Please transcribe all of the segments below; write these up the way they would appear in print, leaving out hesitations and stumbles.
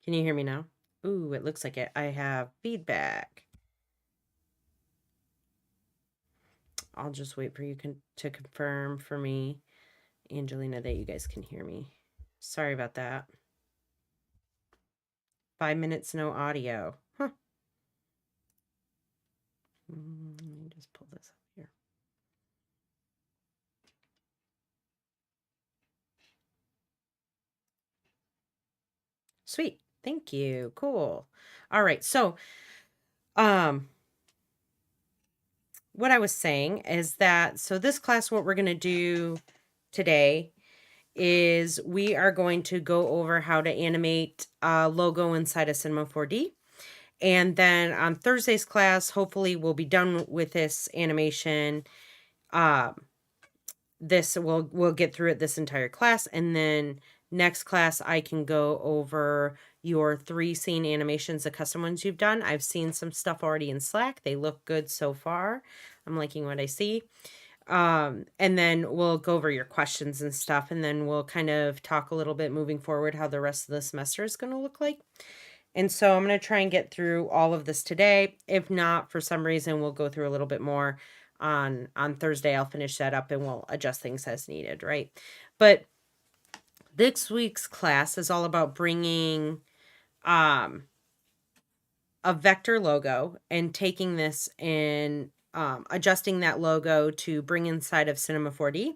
Can you hear me now? Ooh, it looks like it. I have feedback. I'll just wait for you to confirm for me, Angelina, that you guys can hear me. Sorry about that. 5 minutes, no audio. Huh. Let me just pull this up here. Sweet. Thank you. Cool. All right. So, what I was saying is that, so this class, what we're going to do today is we are going to go over how to animate a logo inside of Cinema 4D. And then on Thursday's class, hopefully we'll be done with this animation. We'll get through it this entire class, and then next class I can go over your 3 scene animations, the custom ones you've done. I've seen some stuff already in Slack. They look good so far. I'm liking what I see. And then we'll go over your questions and stuff, and then we'll kind of talk a little bit moving forward how the rest of the semester is going to look like. And so I'm going to try and get through all of this today. If not, for some reason, we'll go through a little bit more on Thursday. I'll finish that up and we'll adjust things as needed, right? But this week's class is all about bringing a vector logo and taking this and adjusting that logo to bring inside of Cinema 4D,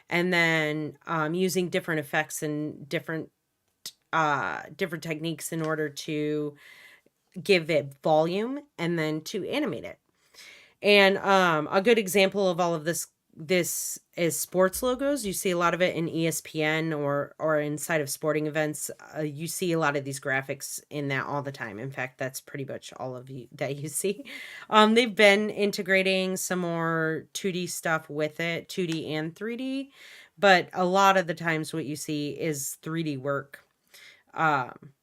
and then using different effects and different techniques in order to give it volume and then to animate it. And a good example of all of this is sports logos. You see a lot of it in ESPN or inside of sporting events. You see a lot of these graphics in that all the time. In fact, that's pretty much all of you that you see. They've been integrating some more 2D stuff with it, 2D and 3D, but a lot of the times what you see is 3D work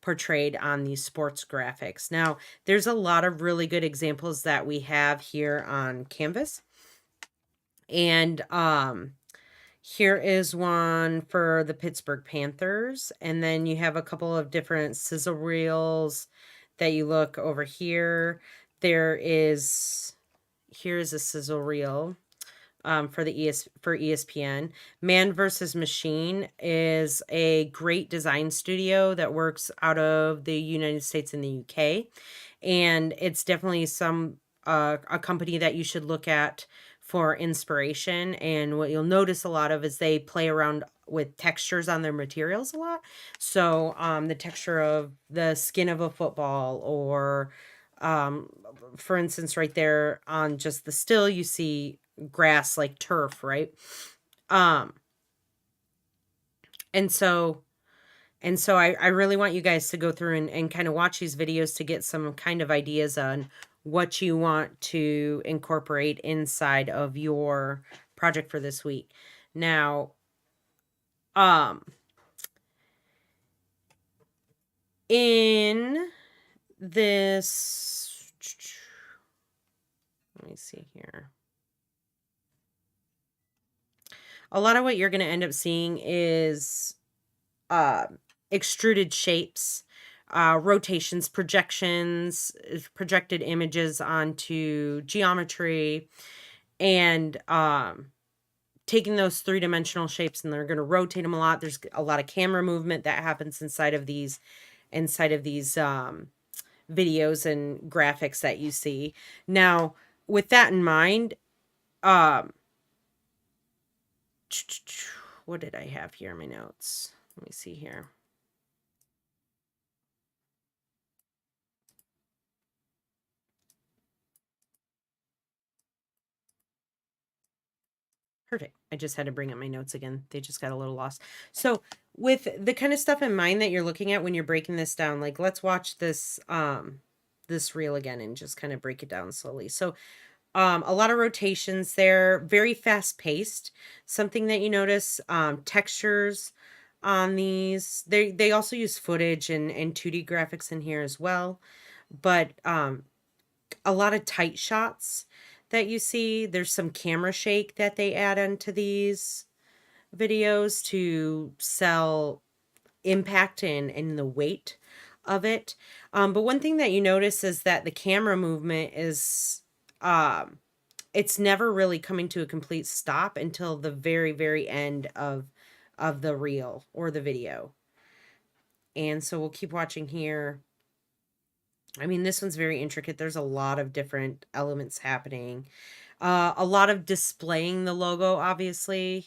portrayed on these sports graphics. Now, there's a lot of really good examples that we have here on Canvas. And here is one for the Pittsburgh Panthers. And then you have a couple of different sizzle reels that you look over here. Here's a sizzle reel for ESPN. Man vs. Machine is a great design studio that works out of the United States and the UK, and it's definitely a company that you should look at for inspiration. And what you'll notice a lot of is they play around with textures on their materials a lot. So the texture of the skin of a football, or for instance, right there on just the still, you see grass like turf, right? And so I really want you guys to go through and kind of watch these videos to get some kind of ideas on what you want to incorporate inside of your project for this week. Now, in this, let me see here. A lot of what you're going to end up seeing is extruded shapes, rotations, projections, projected images onto geometry, and taking those 3-dimensional shapes, and they're going to rotate them a lot. There's a lot of camera movement that happens inside of these videos and graphics that you see. Now, with that in mind, what did I have here in my notes? Let me see here. Perfect. I just had to bring up my notes again. They just got a little lost. So with the kind of stuff in mind that you're looking at when you're breaking this down, like let's watch this reel again and just kind of break it down slowly. So a lot of rotations there, very fast paced. Something that you notice, textures on these. They also use footage and 2D graphics in here as well. But a lot of tight shots that you see. There's some camera shake that they add into these videos to sell impact and the weight of it. But one thing that you notice is that the camera movement is, it's never really coming to a complete stop until the very, very end of the reel or the video. And so we'll keep watching here. I mean, this one's very intricate. There's a lot of different elements happening. A lot of displaying the logo, obviously.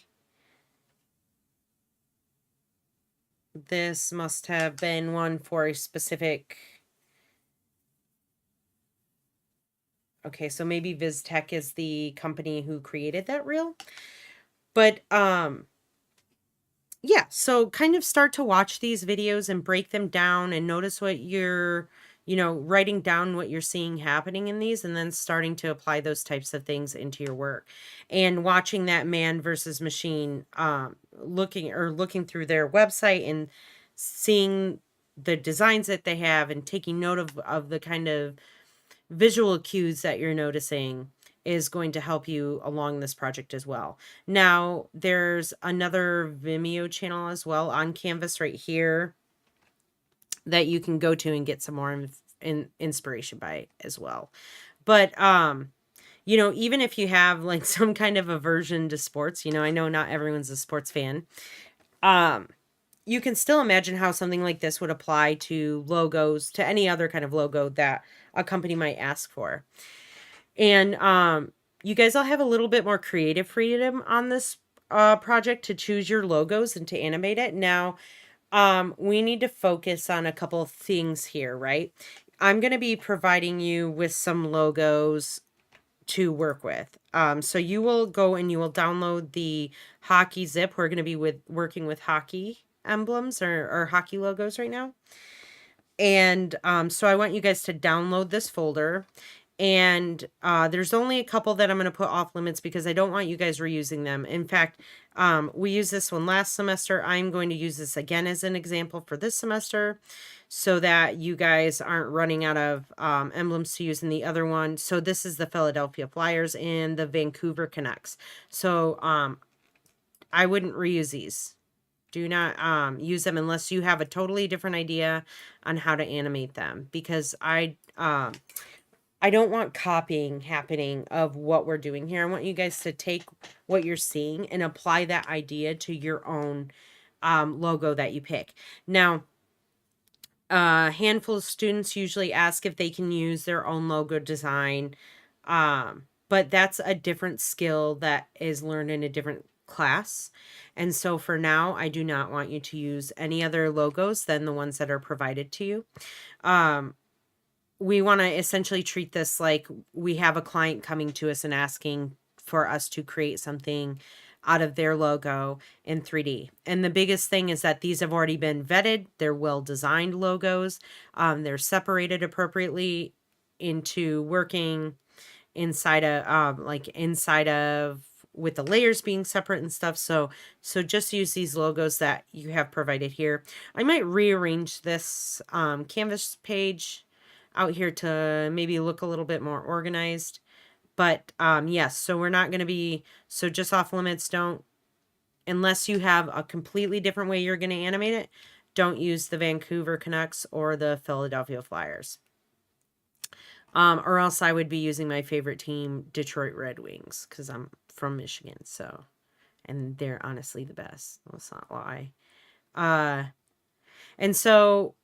This must have been one for a specific... Okay, so maybe VizTech is the company who created that reel. But yeah, so kind of start to watch these videos and break them down and notice what you're, writing down what you're seeing happening in these, and then starting to apply those types of things into your work. And watching that man versus machine, looking through their website and seeing the designs that they have and taking note of the kind of visual cues that you're noticing is going to help you along this project as well. Now, there's another Vimeo channel as well on Canvas right here that you can go to and get some more inspiration by as well. But even if you have like some kind of aversion to sports, I know not everyone's a sports fan. You can still imagine how something like this would apply to logos, to any other kind of logo that a company might ask for. And you guys all have a little bit more creative freedom on this project to choose your logos and to animate it. Now, we need to focus on a couple of things here, right? I'm going to be providing you with some logos to work with. So you will go and you will download the hockey zip. We're going to be working with hockey emblems or hockey logos right now. And so I want you guys to download this folder. And there's only a couple that I'm going to put off limits because I don't want you guys reusing them. In fact, we used this one last semester. I'm going to use this again as an example for this semester so that you guys aren't running out of emblems to use in the other one. So this is the Philadelphia Flyers and the Vancouver Canucks. So I wouldn't reuse these. Do not use them unless you have a totally different idea on how to animate them, because I don't want copying happening of what we're doing here. I want you guys to take what you're seeing and apply that idea to your own logo that you pick. Now, a handful of students usually ask if they can use their own logo design, but that's a different skill that is learned in a different class. And so for now, I do not want you to use any other logos than the ones that are provided to you. We want to essentially treat this like we have a client coming to us and asking for us to create something out of their logo in 3D. And the biggest thing is that these have already been vetted. They're well-designed logos. They're separated appropriately into working inside of with the layers being separate and stuff. So just use these logos that you have provided here. I might rearrange this Canvas page out here to maybe look a little bit more organized. But yes, so we're not going to be, so just off limits, unless you have a completely different way you're going to animate it, don't use the Vancouver Canucks or the Philadelphia Flyers. Or else I would be using my favorite team, Detroit Red Wings, because I'm from Michigan, so, and they're honestly the best. Let's not lie. And so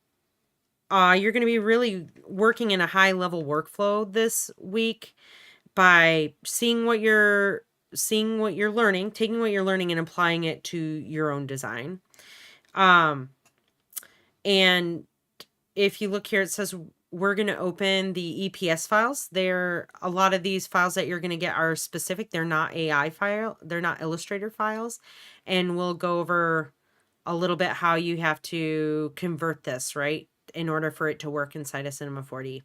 you're going to be really working in a high level workflow this week by seeing what you're learning, taking what you're learning and applying it to your own design. And if you look here, it says we're going to open the EPS files. A lot of these files that you're going to get are specific. They're not AI file. They're not Illustrator files. And we'll go over a little bit how you have to convert this, right, in order for it to work inside of Cinema 4D.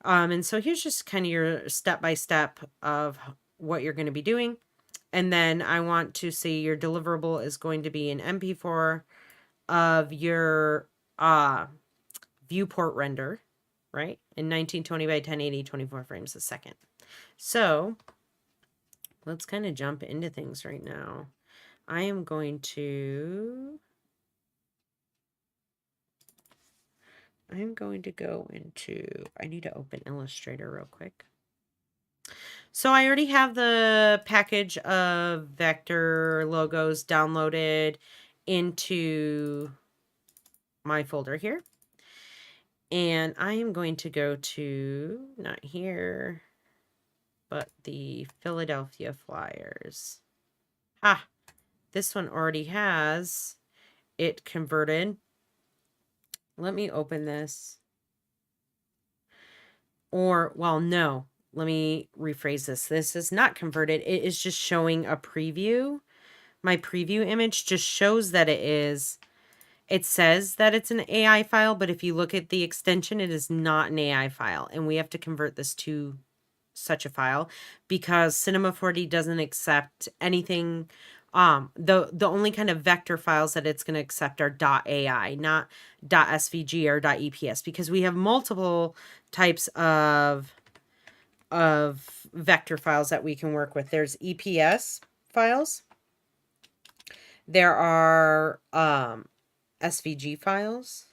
And so here's just kind of your step-by-step of what you're going to be doing. And then I want to see your deliverable is going to be an MP4 of your viewport render, right? In 1920 by 1080, 24 frames a second. So let's kind of jump into things right now. I am going to I'm going to go into, I need to open Illustrator real quick. So I already have the package of vector logos downloaded into my folder here. And I am going to go to, not here, but the Philadelphia Flyers. Ah, this one already has it converted. Let me open this. Or, well, no, let me rephrase this. This is not converted. It is just showing a preview. My preview image just shows that it is. It says that it's an AI file, but if you look at the extension, it is not an AI file. And we have to convert this to such a file because Cinema 4D doesn't accept anything. The only kind of vector files that it's going to accept are .ai, not .svg or .eps, because we have multiple types of vector files that we can work with. There's EPS files. There are SVG files,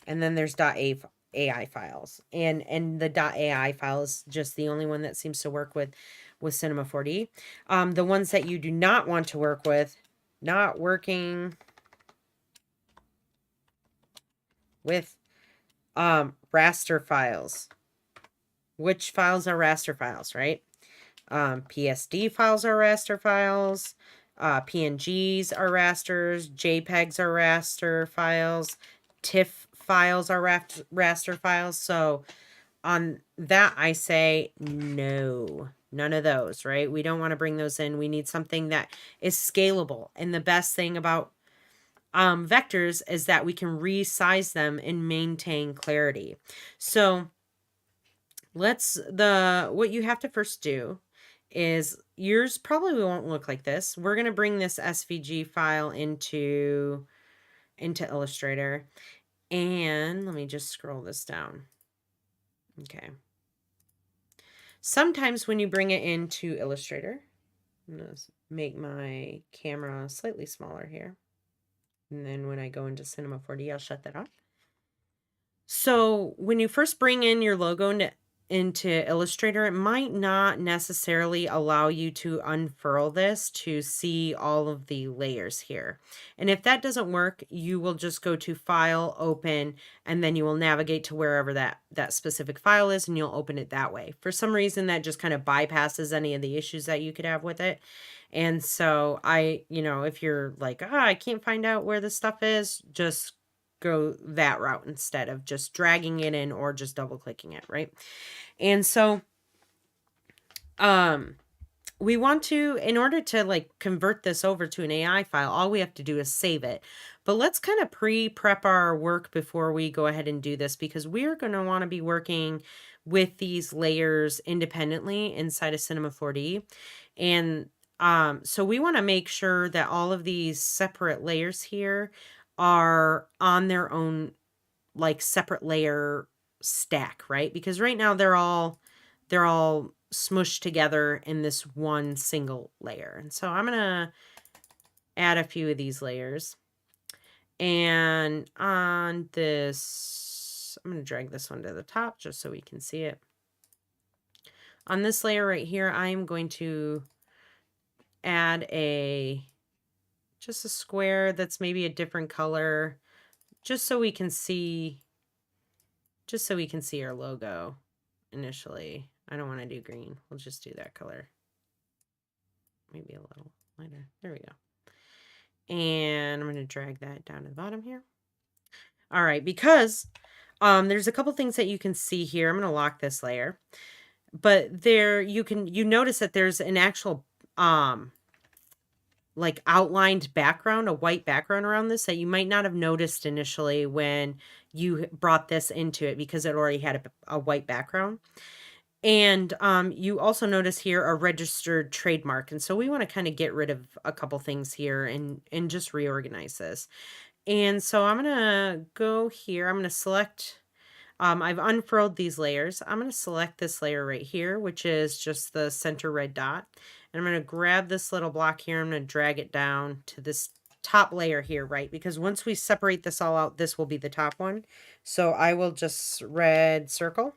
and then there's .ai files, and the .ai file is just the only one that seems to work with Cinema 4D. The ones that you do not want to work with, not working with raster files. Which files are raster files, right? PSD files are raster files. PNGs are rasters. JPEGs are raster files. TIFF files are raster files. So on that, I say no. None of those, right? We don't want to bring those in. We need something that is scalable. And the best thing about vectors is that we can resize them and maintain clarity. So what you have to first do is, yours probably won't look like this. We're going to bring this SVG file into Illustrator. And let me just scroll this down. Okay. Sometimes when you bring it into Illustrator, I'm going to make my camera slightly smaller here. And then when I go into Cinema 4D, I'll shut that off. So when you first bring in your logo into Illustrator, it might not necessarily allow you to unfurl this to see all of the layers here. And if that doesn't work, you will just go to File, Open, and then you will navigate to wherever that specific file is, and you'll open it that way. For some reason, that just kind of bypasses any of the issues that you could have with it. And so if you're like, I can't find out where this stuff is, just go that route instead of just dragging it in or just double clicking it, right? And so we want to, in order to convert this over to an AI file, all we have to do is save it. But let's kind of prep our work before we go ahead and do this, because we're going to want to be working with these layers independently inside of Cinema 4D. And so we want to make sure that all of these separate layers here are on their own separate layer stack, right? Because right now they're all smushed together in this one single layer. And so I'm going to add a few of these layers. And on this, I'm going to drag this one to the top just so we can see it. On this layer right here, I'm going to add just a square that's maybe a different color, just so we can see our logo initially. I don't want to do green. We'll just do that color. Maybe a little lighter. There we go. And I'm going to drag that down to the bottom here. All right, because there's a couple things that you can see here. I'm going to lock this layer. But you notice that there's an actual outlined background, a white background around this that you might not have noticed initially when you brought this into it, because it already had a white background. And you also notice here a registered trademark. And so we want to kind of get rid of a couple things here and just reorganize this. And so I'm going to go here. I'm going to select, I've unfurled these layers. I'm going to select this layer right here, which is just the center red dot. And I'm going to grab this little block here. I'm going to drag it down to this top layer here, right? Because once we separate this all out, this will be the top one. So I will just red circle,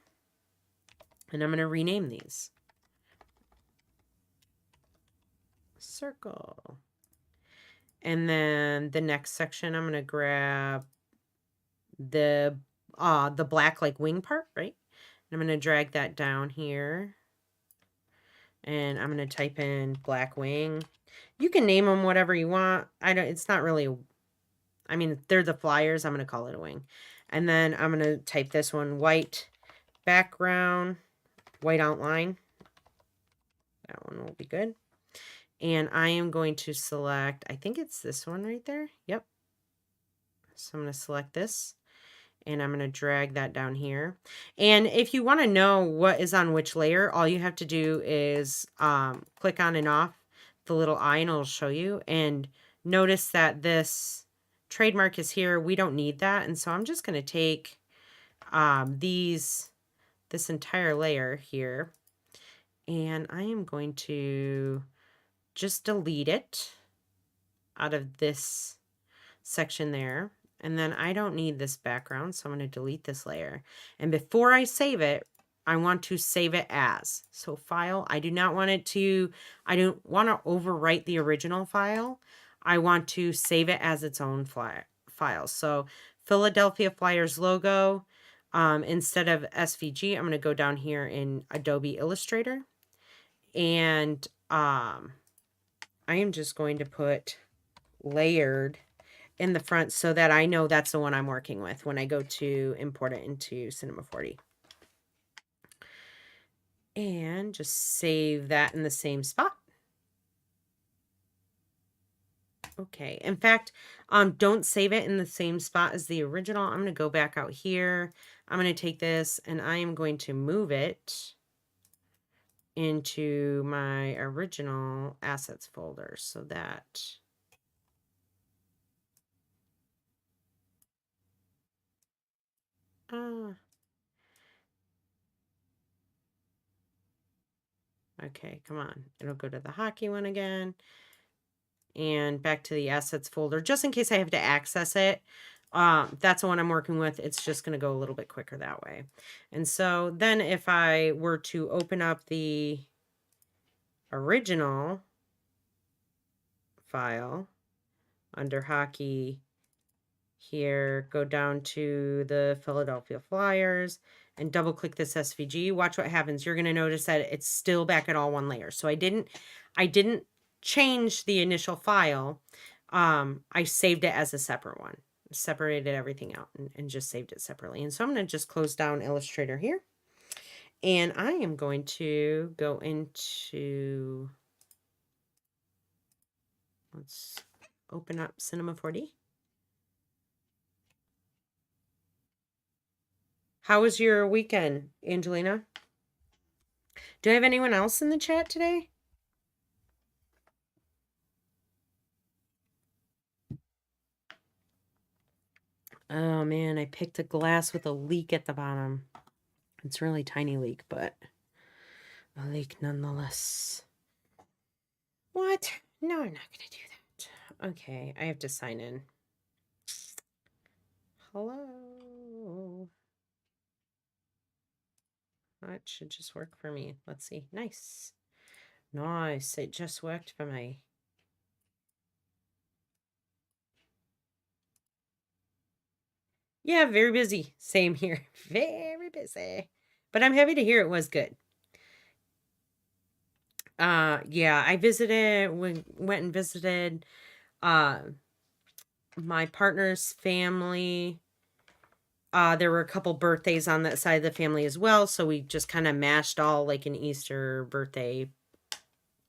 and I'm going to rename these. Circle. And then the next section, I'm going to grab the black like wing part, right? And I'm going to drag that down here. And I'm going to type in black wing. You can name them whatever you want. It's not really, I mean, they're the flyers. I'm going to call it a wing. And then I'm going to type this one, white background, white outline. That one will be good. And I am going to select, I think it's this one right there. Yep. So I'm going to select this. And I'm going to drag that down here. And if you want to know what is on which layer, all you have to do is click on and off the little eye and it'll show you. And notice that this trademark is here. We don't need that. And so I'm just going to take this entire layer here. And I am going to just delete it out of this section there. And then I don't need this background, so I'm going to delete this layer. And before I save it, I want to save it as. So file, I don't want to overwrite the original file. I want to save it as its own file. So Philadelphia Flyers logo, instead of SVG, I'm going to go down here in Adobe Illustrator. And I am just going to put layered in the front so that I know that's the one I'm working with when I go to import it into Cinema 4D. And just save that in the same spot. Okay. In fact, don't save it in the same spot as the original. I'm going to go back out here. I'm going to take this and I am going to move it into my original assets folder so that okay, come on. It'll go to the hockey one again. And back to the assets folder, just in case I have to access it. That's the one I'm working with. It's just going to go a little bit quicker that way. And so then if I were to open up the original file under hockey here, go down to the Philadelphia Flyers and double click this SVG. Watch what happens. You're going to notice that it's still back at all one layer. So I didn't change the initial file. I saved it as a separate one, separated everything out and just saved it separately. And so I'm going to just close down Illustrator here. And I am going to go into, let's open up Cinema 4D. How was your weekend, Angelina? Do I have anyone else in the chat today? Oh man, I picked a glass with a leak at the bottom. It's a really tiny leak, but a leak nonetheless. What? No, I'm not going to do that. Okay, I have to sign in. Hello. That should just work for me. Let's see. Nice. Nice. It just worked for me. Yeah, very busy. Same here. Very busy. But I'm happy to hear it was good. Yeah, I went and visited my partner's family. There were a couple birthdays on that side of the family as well, so we just kind of mashed all like an Easter birthday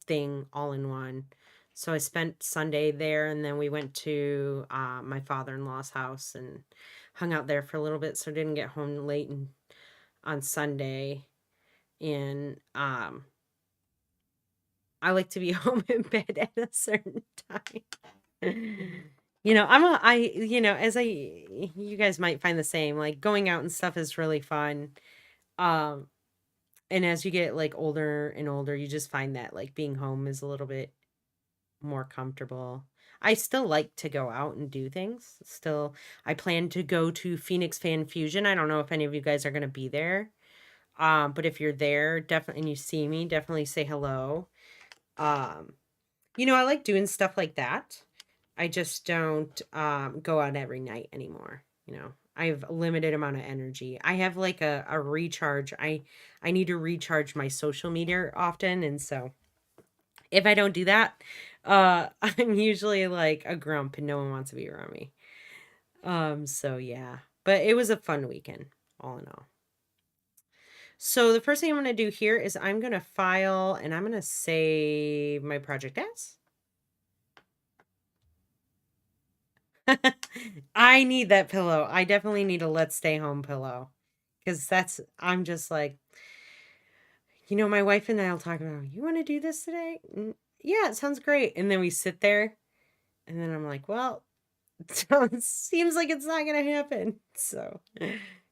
thing all in one. So I spent Sunday there, and then we went to my father-in-law's house and hung out there for a little bit, so I didn't get home late on Sunday. And I like to be home in bed at a certain time. You know, you guys might find the same, like going out and stuff is really fun. And as you get like older and older, you just find that like being home is a little bit more comfortable. I still like to go out and do things. Still, I plan to go to Phoenix Fan Fusion. I don't know if any of you guys are going to be there. But if you're there, definitely, and you see me, definitely say hello. Um, I like doing stuff like that. I just don't go out every night anymore. I have a limited amount of energy. I have like a recharge. I need to recharge my social media often, and so if I don't do that, I'm usually like a grump and no one wants to be around me. So yeah. But it was a fun weekend, all in all. So the first thing I'm going to do here is I'm going to file and I'm going to save my project as. I need that pillow. I definitely need a let's stay home pillow. Because I'm just like, my wife and I will talk about, you want to do this today? Yeah, it sounds great. And then we sit there and then I'm like, well, it seems like it's not going to happen. So,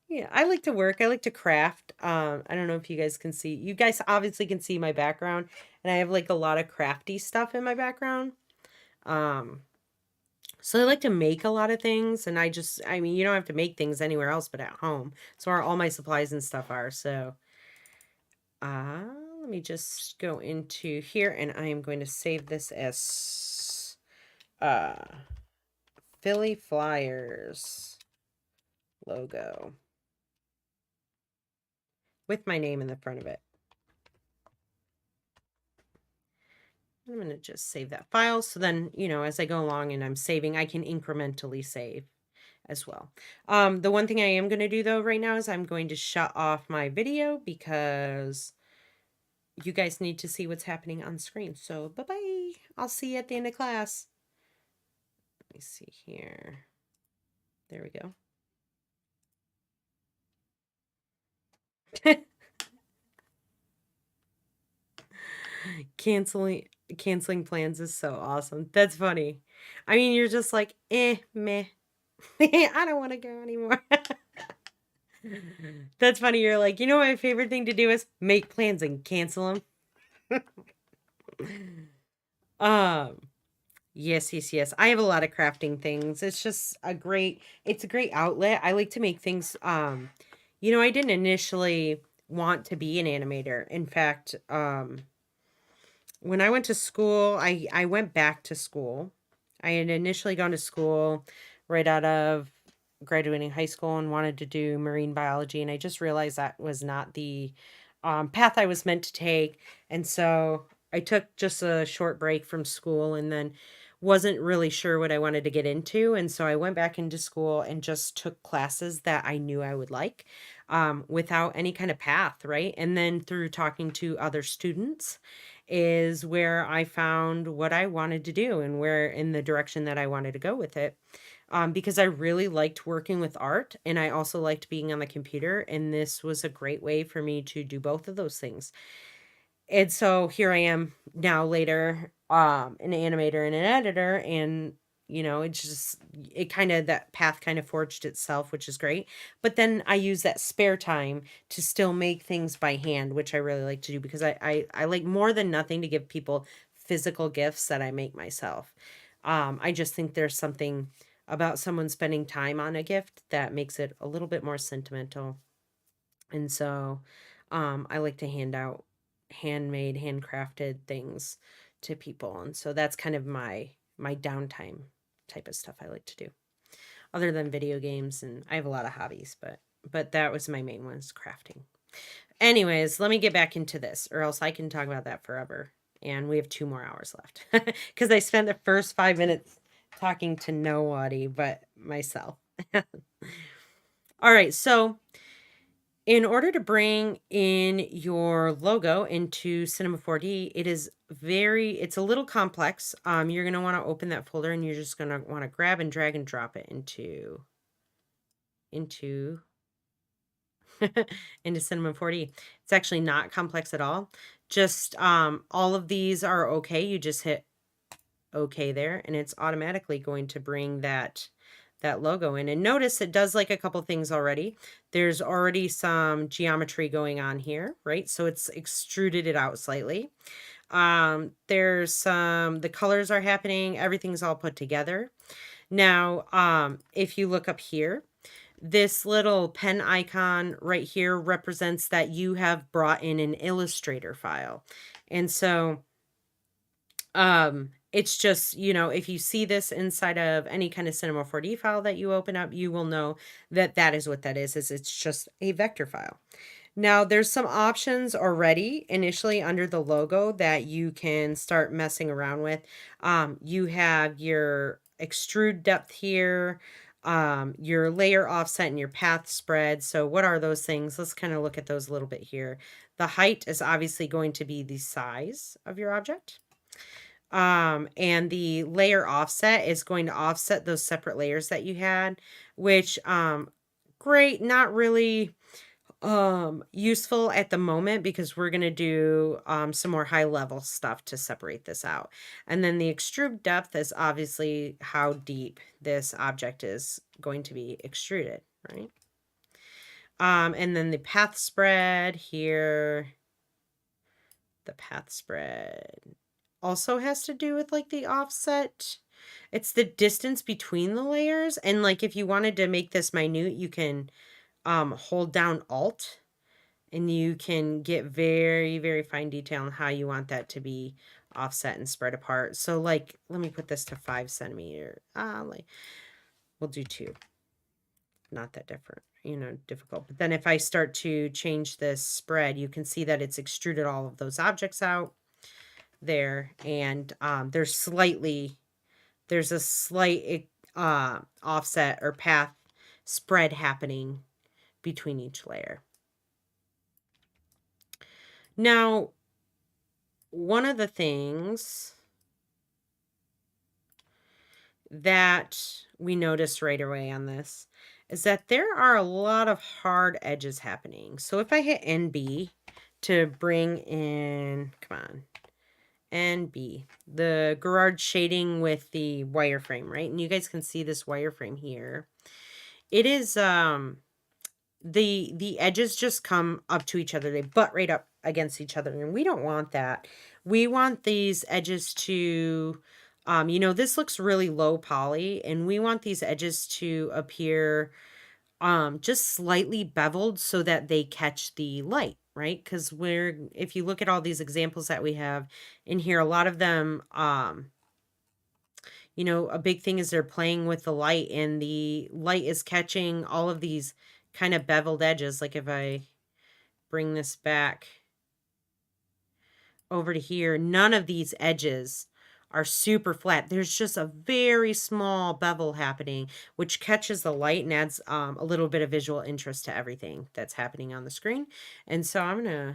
yeah, I like to work. I like to craft. I don't know if you guys can see. You guys obviously can see my background. And I have like a lot of crafty stuff in my background. So I like to make a lot of things, and I mean, you don't have to make things anywhere else but at home. So where all my supplies and stuff are. So, let me just go into here, and I am going to save this as Philly Flyers logo with my name in the front of it. I'm going to just save that file. So then, as I go along and I'm saving, I can incrementally save as well. The one thing I am going to do though right now is I'm going to shut off my video because you guys need to see what's happening on screen. So bye-bye. I'll see you at the end of class. Let me see here. There we go. Canceling plans is so awesome. That's funny. I mean, you're just like, meh. I don't want to go anymore. That's funny. You're like, my favorite thing to do is make plans and cancel them. Yes. I have a lot of crafting things. It's a great outlet. I like to make things. I didn't initially want to be an animator. In fact, when I went to school, I went back to school. I had initially gone to school right out of graduating high school and wanted to do marine biology, and I just realized that was not the path I was meant to take. And so I took just a short break from school and then wasn't really sure what I wanted to get into. And so I went back into school and just took classes that I knew I would like, without any kind of path, right? And then through talking to other students is where I found what I wanted to do and where in the direction that I wanted to go with it. Because I really liked working with art and I also liked being on the computer. And this was a great way for me to do both of those things. And so here I am now later, an animator and an editor. And, that path kind of forged itself, which is great. But then I use that spare time to still make things by hand, which I really like to do because I like more than nothing to give people physical gifts that I make myself. I just think there's something about someone spending time on a gift that makes it a little bit more sentimental. And so I like to hand out handmade, handcrafted things to people. And so that's kind of my downtime type of stuff I like to do. Other than video games, and I have a lot of hobbies, but that was my main one, is crafting. Anyways, let me get back into this or else I can talk about that forever. And we have 2 more hours left because I spent the first 5 minutes talking to nobody but myself. All right, so in order to bring in your logo into Cinema 4D, it's a little complex. You're going to want to open that folder and you're just going to want to grab and drag and drop it into into Cinema 4D. It's actually not complex at all. Just all of these are okay. You just hit okay there and it's automatically going to bring that logo in. And notice it does like a couple things already. There's already some geometry going on here, right? So it's extruded it out slightly. There's some, the colors are happening, everything's all put together. Now, if you look up here, this little pen icon right here represents that you have brought in an Illustrator file. And so, it's just, you know, if you see this inside of any kind of Cinema 4D file that you open up, you will know that that is what that is it's just a vector file. Now, there's some options already initially under the logo that you can start messing around with. You have your extrude depth here, your layer offset, and your path spread. So what are those things? Let's kind of look at those a little bit here. The height is obviously going to be the size of your object. And the layer offset is going to offset those separate layers that you had, which, great, not really useful at the moment because we're going to do some more high level stuff to separate this out. And then the extrude depth is obviously how deep this object is going to be extruded, right? And then the path spread here, the path spread also has to do with like the offset. It's the distance between the layers, and like if you wanted to make this minute, you can hold down Alt and you can get very, very fine detail on how you want that to be offset and spread apart. So like, let me put this to 5 centimeter. Like we'll do 2. Not that different, you know, difficult. But then if I start to change this spread, you can see that it's extruded all of those objects out there. And there's a slight offset or path spread happening between each layer. Now, one of the things that we notice right away on this is that there are a lot of hard edges happening. So if I hit NB to bring in, come on, NB, the garage shading with the wireframe, right? And you guys can see this wireframe here. It is, the edges just come up to each other. They butt right up against each other, and we don't want that. We want these edges to, you know, this looks really low poly, and we want these edges to appear just slightly beveled so that they catch the light, right? Because if you look at all these examples that we have in here, a lot of them, you know, a big thing is they're playing with the light, and the light is catching all of these kind of beveled edges. Like if I bring this back over to here, none of these edges are super flat. There's just a very small bevel happening, which catches the light and adds a little bit of visual interest to everything that's happening on the screen. And so I'm going to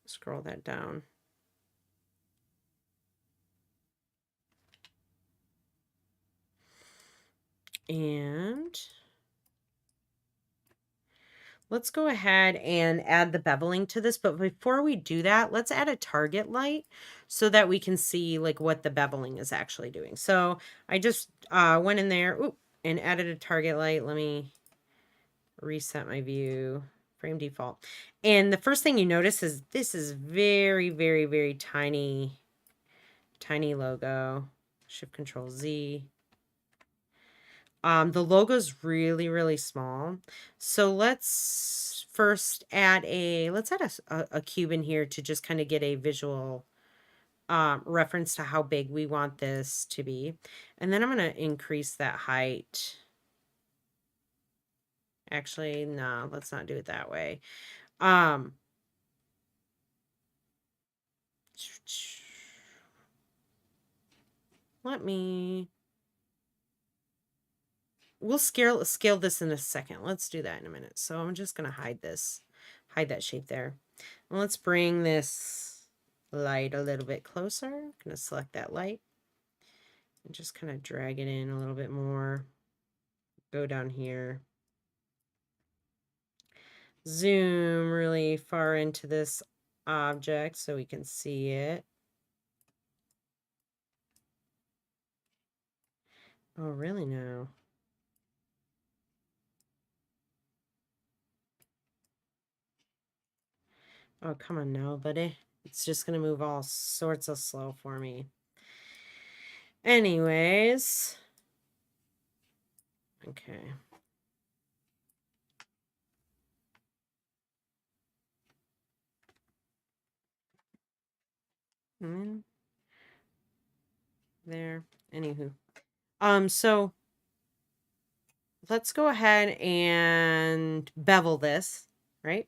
scroll that down. And let's go ahead and add the beveling to this. But before we do that, let's add a target light so that we can see like what the beveling is actually doing. So I just went in there and added a target light. Let me reset my view, frame default. And the first thing you notice is this is very, very, very tiny logo. Shift Control Z. The logo's really, really small. So let's first add let's add a cube in here to just kind of get a visual reference to how big we want this to be. And then I'm going to increase that height. Actually, no, let's not do it that way. We'll scale this in a second. Let's do that in a minute. So I'm just going to hide that shape there. And let's bring this light a little bit closer. I'm going to select that light and just kind of drag it in a little bit more. Go down here. Zoom really far into this object so we can see it. Oh, really now? Oh, come on now, buddy. It's just going to move all sorts of slow for me. Anyways. Okay. And there. Anywho. So let's go ahead and bevel this, right?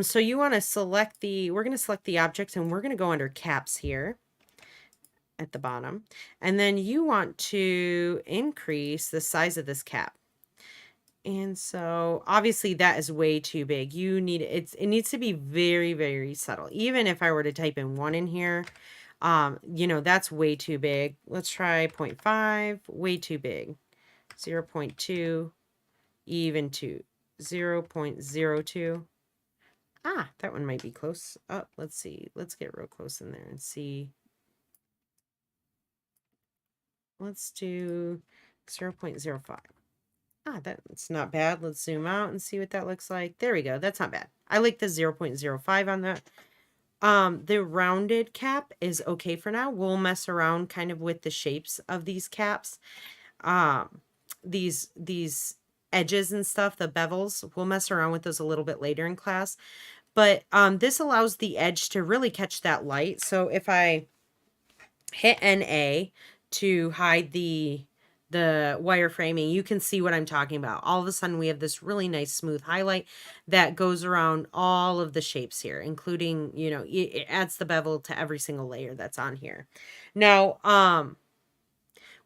So you want to select we're going to select the object, and we're going to go under caps here at the bottom. And then you want to increase the size of this cap. And so obviously that is way too big. You need it needs to be very, very subtle. Even if I were to type in 1 in here, you know, that's way too big. Let's try 0.5, way too big. 0.2, even 2, 0.02. Ah, that one might be close. Oh, let's see. Let's get real close in there and see. Let's do 0.05. Ah, that's not bad. Let's zoom out and see what that looks like. There we go. That's not bad. I like the 0.05 on that. The rounded cap is okay for now. We'll mess around kind of with the shapes of these caps. These edges and stuff, the bevels, we'll mess around with those a little bit later in class. But this allows the edge to really catch that light. So if I hit NA to hide the wireframing, you can see what I'm talking about. All of a sudden we have this really nice smooth highlight that goes around all of the shapes here, including, you know, it adds the bevel to every single layer that's on here. Now,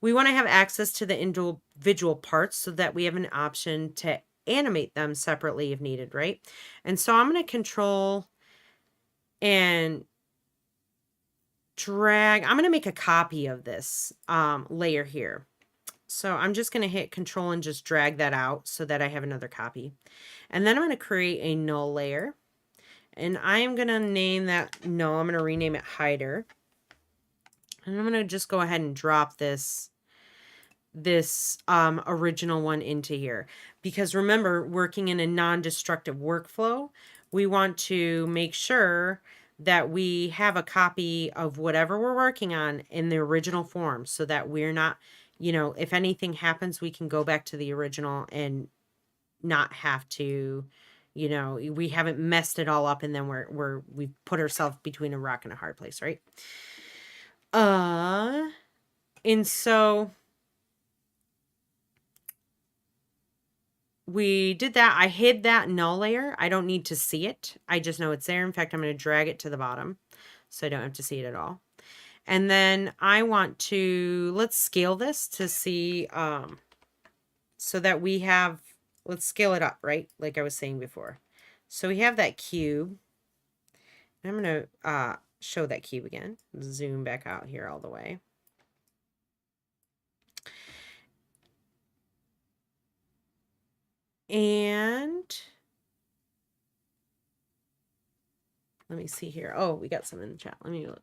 we want to have access to the individual parts so that we have an option to animate them separately if needed, right? And so I'm going to control and drag. I'm going to make a copy of this layer here. So I'm just going to hit control and just drag that out so that I have another copy. And then I'm going to create a null layer. And I am going to name that null. I'm going to rename it hider. And I'm going to just go ahead and drop this original one into here. Because remember, working in a non-destructive workflow, we want to make sure that we have a copy of whatever we're working on in the original form so that we're not, you know, if anything happens, we can go back to the original and not have to, you know, we haven't messed it all up and then we've put ourselves between a rock and a hard place, right? And so we did that. I hid that null layer. I don't need to see it. I just know it's there. In fact, I'm going to drag it to the bottom so I don't have to see it at all. And then I want to, let's scale this to see, so that we have, let's scale it up, right? Like I was saying before. So we have that cube. I'm going to show that cube again. Zoom back out here all the way. And let me see here. Oh, we got some in the chat. Let me look.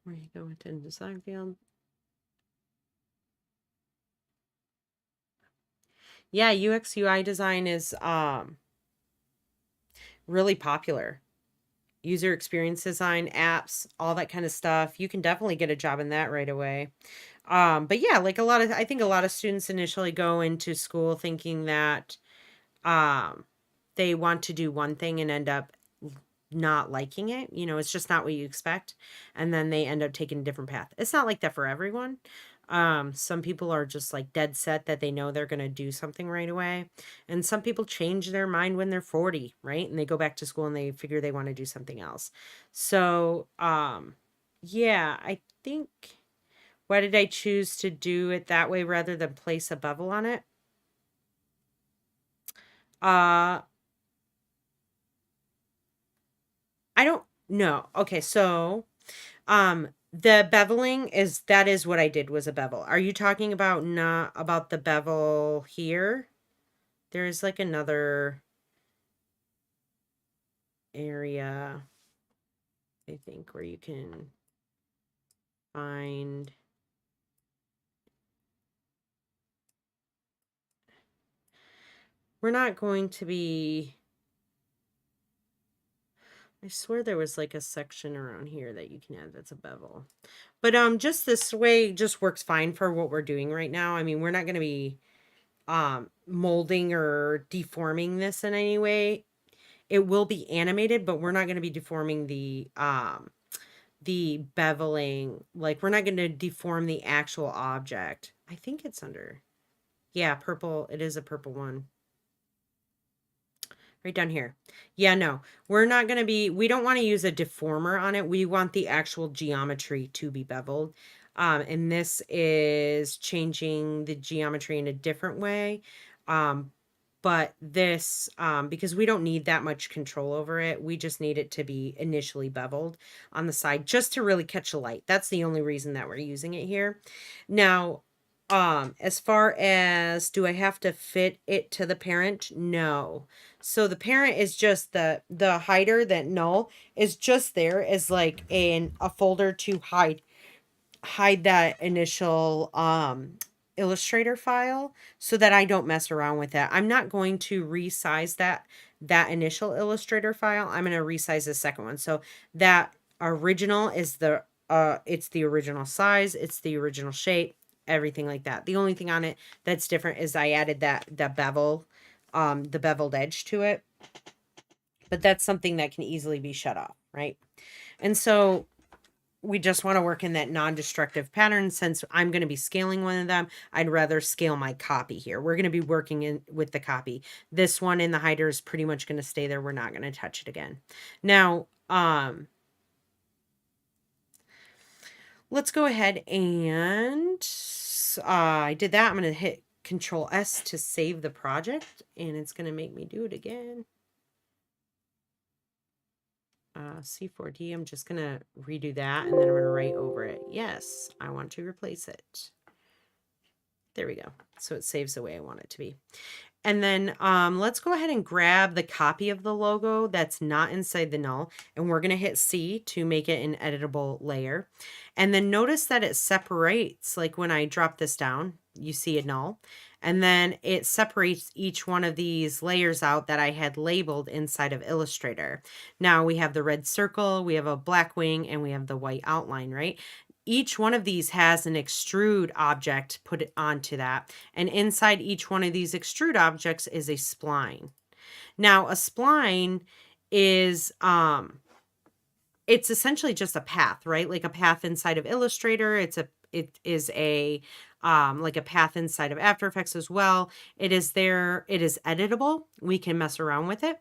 Where you go with in design field. Yeah, UX UI design is really popular. User experience design, apps, all that kind of stuff. You can definitely get a job in that right away. But yeah, like I think a lot of students initially go into school thinking that they want to do one thing and end up not liking it. You know, it's just not what you expect. And then they end up taking a different path. It's not like that for everyone. Some people are just like dead set that they know they're going to do something right away. And some people change their mind when they're 40, right? And they go back to school and they figure they want to do something else. So, yeah, I think, why did I choose to do it that way rather than place a bevel on it? I don't know. Okay, so the beveling that is what I did, was a bevel. Are you talking about not about the bevel here? There's like another area, I think, where you can find. we're not going to be, I swear there was like a section around here that you can add that's a bevel. But just this way just works fine for what we're doing right now. I mean, we're not going to be molding or deforming this in any way. It will be animated, but we're not going to be deforming the beveling. Like, we're not going to deform the actual object. I think it's under, yeah, purple. It is a purple one. Right down here. Yeah, no, we're not going to be, we don't want to use a deformer on it. We want the actual geometry to be beveled. And this is changing the geometry in a different way. But this, because we don't need that much control over it, we just need it to be initially beveled on the side just to really catch the light. That's the only reason that we're using it here. Now, as far as, do I have to fit it to the parent? No. So the parent is just the hider, that null is just there as like a folder to hide that initial Illustrator file so that I don't mess around with that. I'm not going to resize that initial Illustrator file. I'm going to resize the second one. So that original is the it's the original size, it's the original shape, everything like that. The only thing on it that's different is I added that bevel, the beveled edge to it. But that's something that can easily be shut off, right? And so we just want to work in that non-destructive pattern. Since I'm going to be scaling one of them, I'd rather scale my copy here. We're going to be working in with the copy. This one in the hider is pretty much going to stay there. We're not going to touch it again. Now, let's go ahead and I did that. I'm going to hit Control S to save the project, and it's going to make me do it again. C4D, I'm just going to redo that, and then I'm going to write over it. Yes, I want to replace it. There we go. So it saves the way I want it to be. And then let's go ahead and grab the copy of the logo that's not inside the null, and we're going to hit C to make it an editable layer. And then notice that it separates, like when I drop this down, you see a null, and then it separates each one of these layers out that I had labeled inside of Illustrator. Now we have the red circle, we have a black wing, and we have the white outline, right? Each one of these has an extrude object put it onto that. And inside each one of these extrude objects is a spline. Now, a spline is, it's essentially just a path, right? Like a path inside of Illustrator. It is a, like a path inside of After Effects as well. It is there. It is editable. We can mess around with it.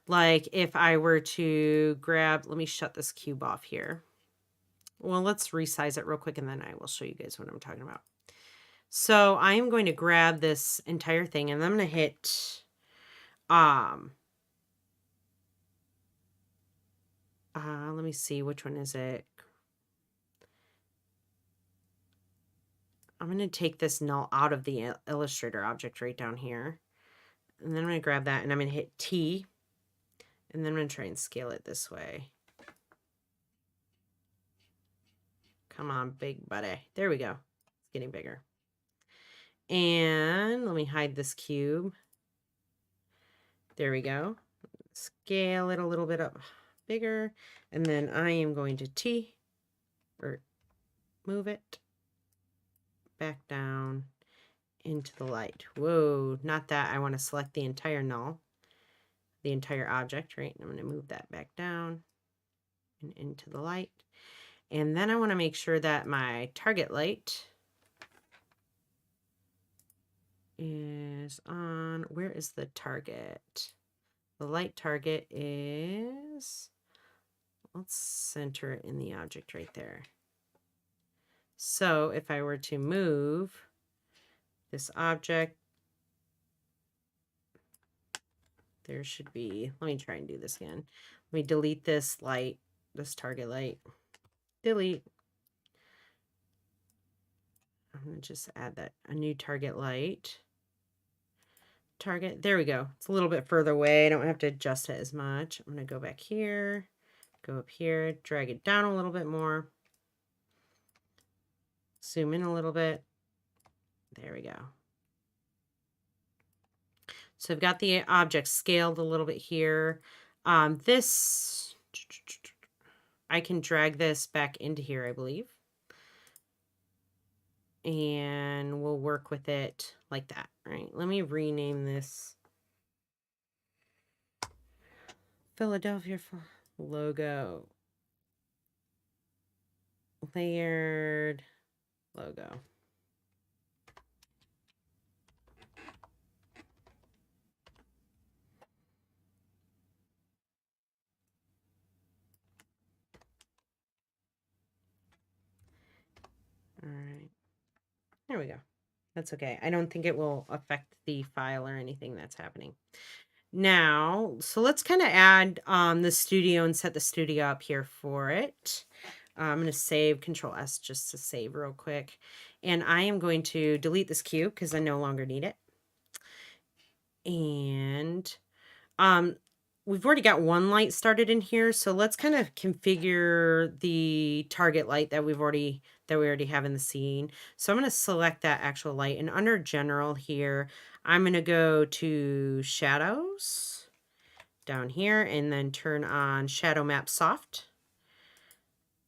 Like if I were to grab, let me shut this cube off here. Well, let's resize it real quick, and then I will show you guys what I'm talking about. So I am going to grab this entire thing, and I'm going to hit, let me see, which one is it? I'm going to take this null out of the Illustrator object right down here. And then I'm going to grab that, and I'm going to hit T, and then I'm going to try and scale it this way. Come on, big buddy. There we go. It's getting bigger. And let me hide this cube. There we go. Scale it a little bit up bigger. And then I am going to T, or move it back down into the light. Whoa, not that. I want to select the entire null, the entire object, right? I'm going to move that back down and into the light. And then I want to make sure that my target light is on, where is the target? The light target is, let's center it in the object right there. So if I were to move this object, there should be, let me try and do this again. Let me delete this light, this target light. Delete. I'm going to just add that, a new target light. Target, there we go. It's a little bit further away. I don't have to adjust it as much. I'm going to go back here, go up here, drag it down a little bit more. Zoom in a little bit. There we go. So I've got the object scaled a little bit here. This, I can drag this back into here, I believe. And we'll work with it like that, right? Let me rename this Philadelphia logo. Layered logo. All right. There we go. That's okay. I don't think it will affect the file or anything that's happening. Now, so let's kind of add the studio and set the studio up here for it. I'm going to save Control S just to save real quick. And I am going to delete this cube because I no longer need it. And we've already got one light started in here, so let's kind of configure the target light that we already have in the scene. So I'm going to select that actual light, and under general here, I'm going to go to shadows down here and then turn on shadow map soft.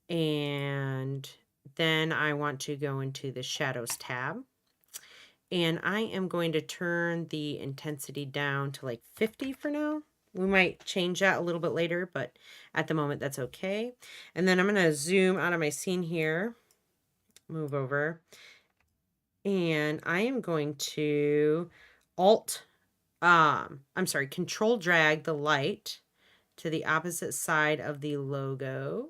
And then I want to go into the shadows tab. And I am going to turn the intensity down to like 50 for now. We might change that a little bit later, but at the moment that's okay. And then I'm going to zoom out of my scene here, move over, and I am going to Control drag the light to the opposite side of the logo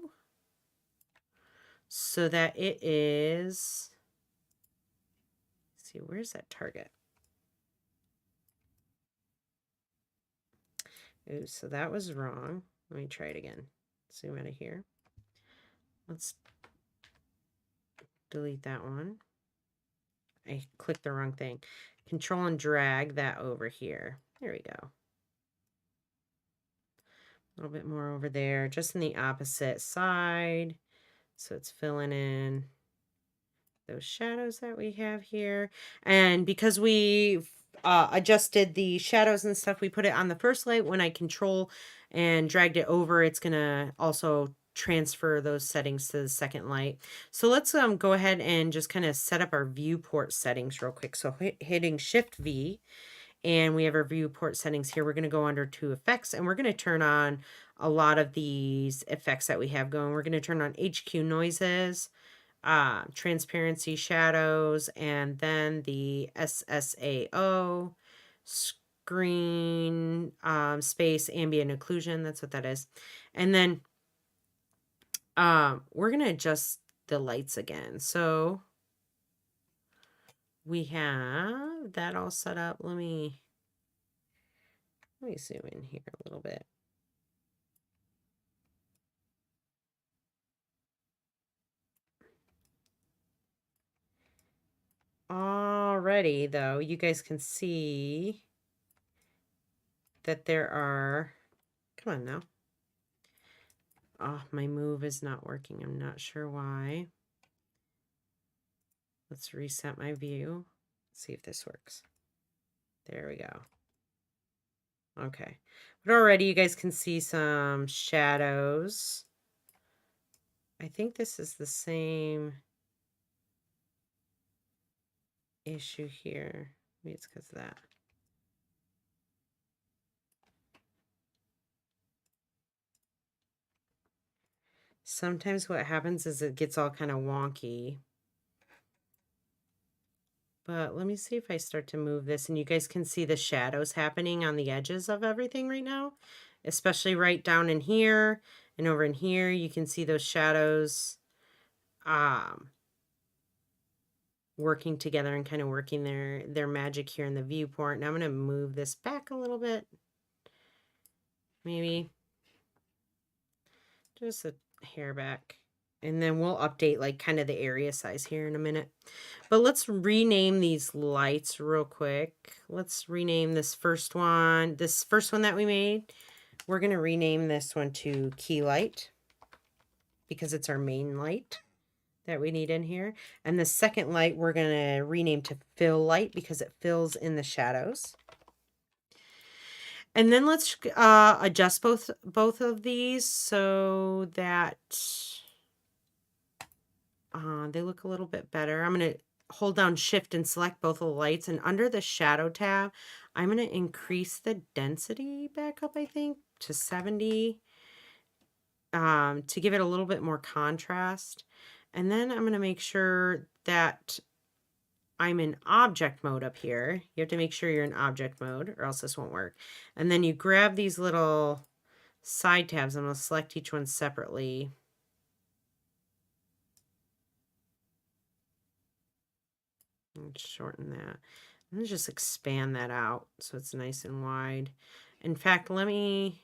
so that it is, let's see, where's that target? Ooh, so that was wrong. Let me try it again. Zoom out of here. Let's delete that one. I clicked the wrong thing. Control and drag that over here. There we go. A little bit more over there, just in the opposite side. So it's filling in those shadows that we have here. And because we adjusted the shadows and stuff, we put it on the first light. When I control and dragged it over, it's going to also transfer those settings to the second light. So let's go ahead and just kind of set up our viewport settings real quick. So hitting Shift V, and we have our viewport settings here. We're going to go under to effects, and we're going to turn on a lot of these effects that we have going. We're going to turn on HQ noises, transparency, shadows, and then the SSAO, screen space, ambient occlusion. That's what that is. And then we're going to adjust the lights again. So we have that all set up. Let me zoom in here a little bit. Already, though, you guys can see that there are, come on now. Oh, my move is not working. I'm not sure why. Let's reset my view. See if this works. There we go. Okay. But already you guys can see some shadows. I think this is the same issue here. Maybe it's because of that. Sometimes what happens is it gets all kind of wonky. But let me see if I start to move this, and you guys can see the shadows happening on the edges of everything right now, especially right down in here and over in here. You can see those shadows working together and kind of working their magic here in the viewport. Now I'm going to move this back a little bit, maybe just a hair back. And then we'll update like kind of the area size here in a minute. But let's rename these lights real quick. Let's rename this first one that we made. We're going to rename this one to key light because it's our main light that we need in here. And the second light we're going to rename to fill light because it fills in the shadows. And then let's adjust both of these so that they look a little bit better. I'm going to hold down shift and select both of the lights, and under the shadow tab I'm going to increase the density back up, I think, to 70 to give it a little bit more contrast. And then I'm going to make sure that I'm in object mode up here. You have to make sure you're in object mode or else this won't work. And then you grab these little side tabs. I'm going to select each one separately. And shorten that. I'm going to just expand that out so it's nice and wide. In fact, let me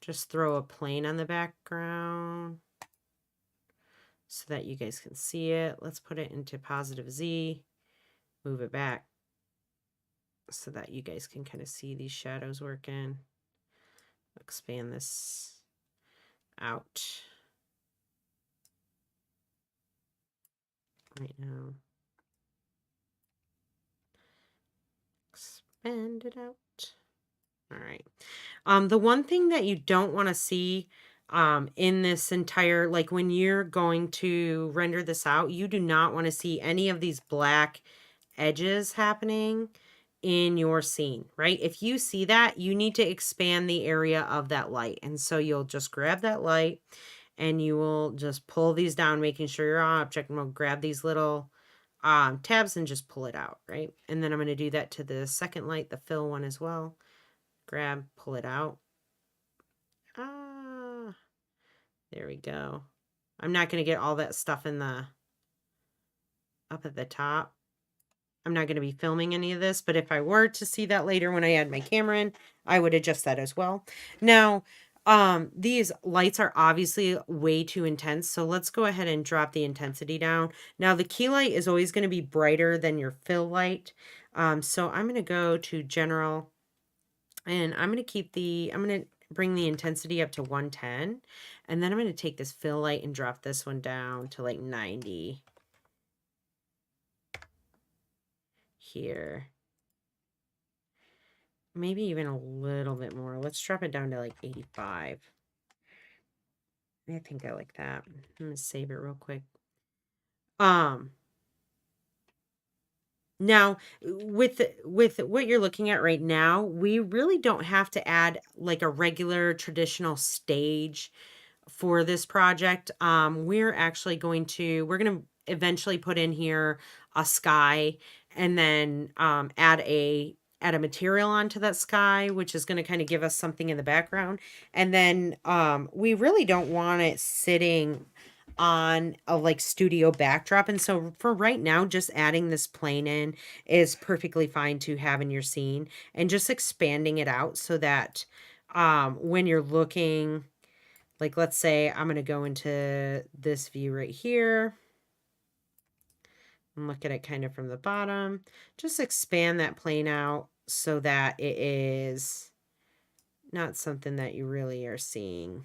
just throw a plane on the background so that you guys can see it. Let's put it into positive Z, move it back so that you guys can kind of see these shadows working. Expand this out right now. Expand it out. All right. The one thing that you don't want to see in this entire, like when you're going to render this out, you do not want to see any of these black edges happening in your scene, right? If you see that, you need to expand the area of that light. And so you'll just grab that light and you will just pull these down, making sure you're on object mode, grab these little tabs and just pull it out, right? And then I'm going to do that to the second light, the fill one as well. Grab, pull it out. There we go. I'm not going to get all that stuff in the up at the top. I'm not going to be filming any of this, but if I were to see that later when I add my camera in, I would adjust that as well. Now, these lights are obviously way too intense, so let's go ahead and drop the intensity down. Now, the key light is always going to be brighter than your fill light. So I'm going to go to general, and I'm going to bring the intensity up to 110, and then I'm going to take this fill light and drop this one down to like 90 here. Maybe even a little bit more. Let's drop it down to like 85. I think I like that. I'm going to save it real quick. Now, with what you're looking at right now, we really don't have to add like a regular traditional stage for this project. We're actually going to eventually put in here a sky and then add a material onto that sky, which is going to kind of give us something in the background. And then we really don't want it sitting on a like studio backdrop, and so for right now just adding this plane in is perfectly fine to have in your scene, and just expanding it out so that when you're looking, like let's say I'm going to go into this view right here and look at it kind of from the bottom, just expand that plane out so that it is not something that you really are seeing,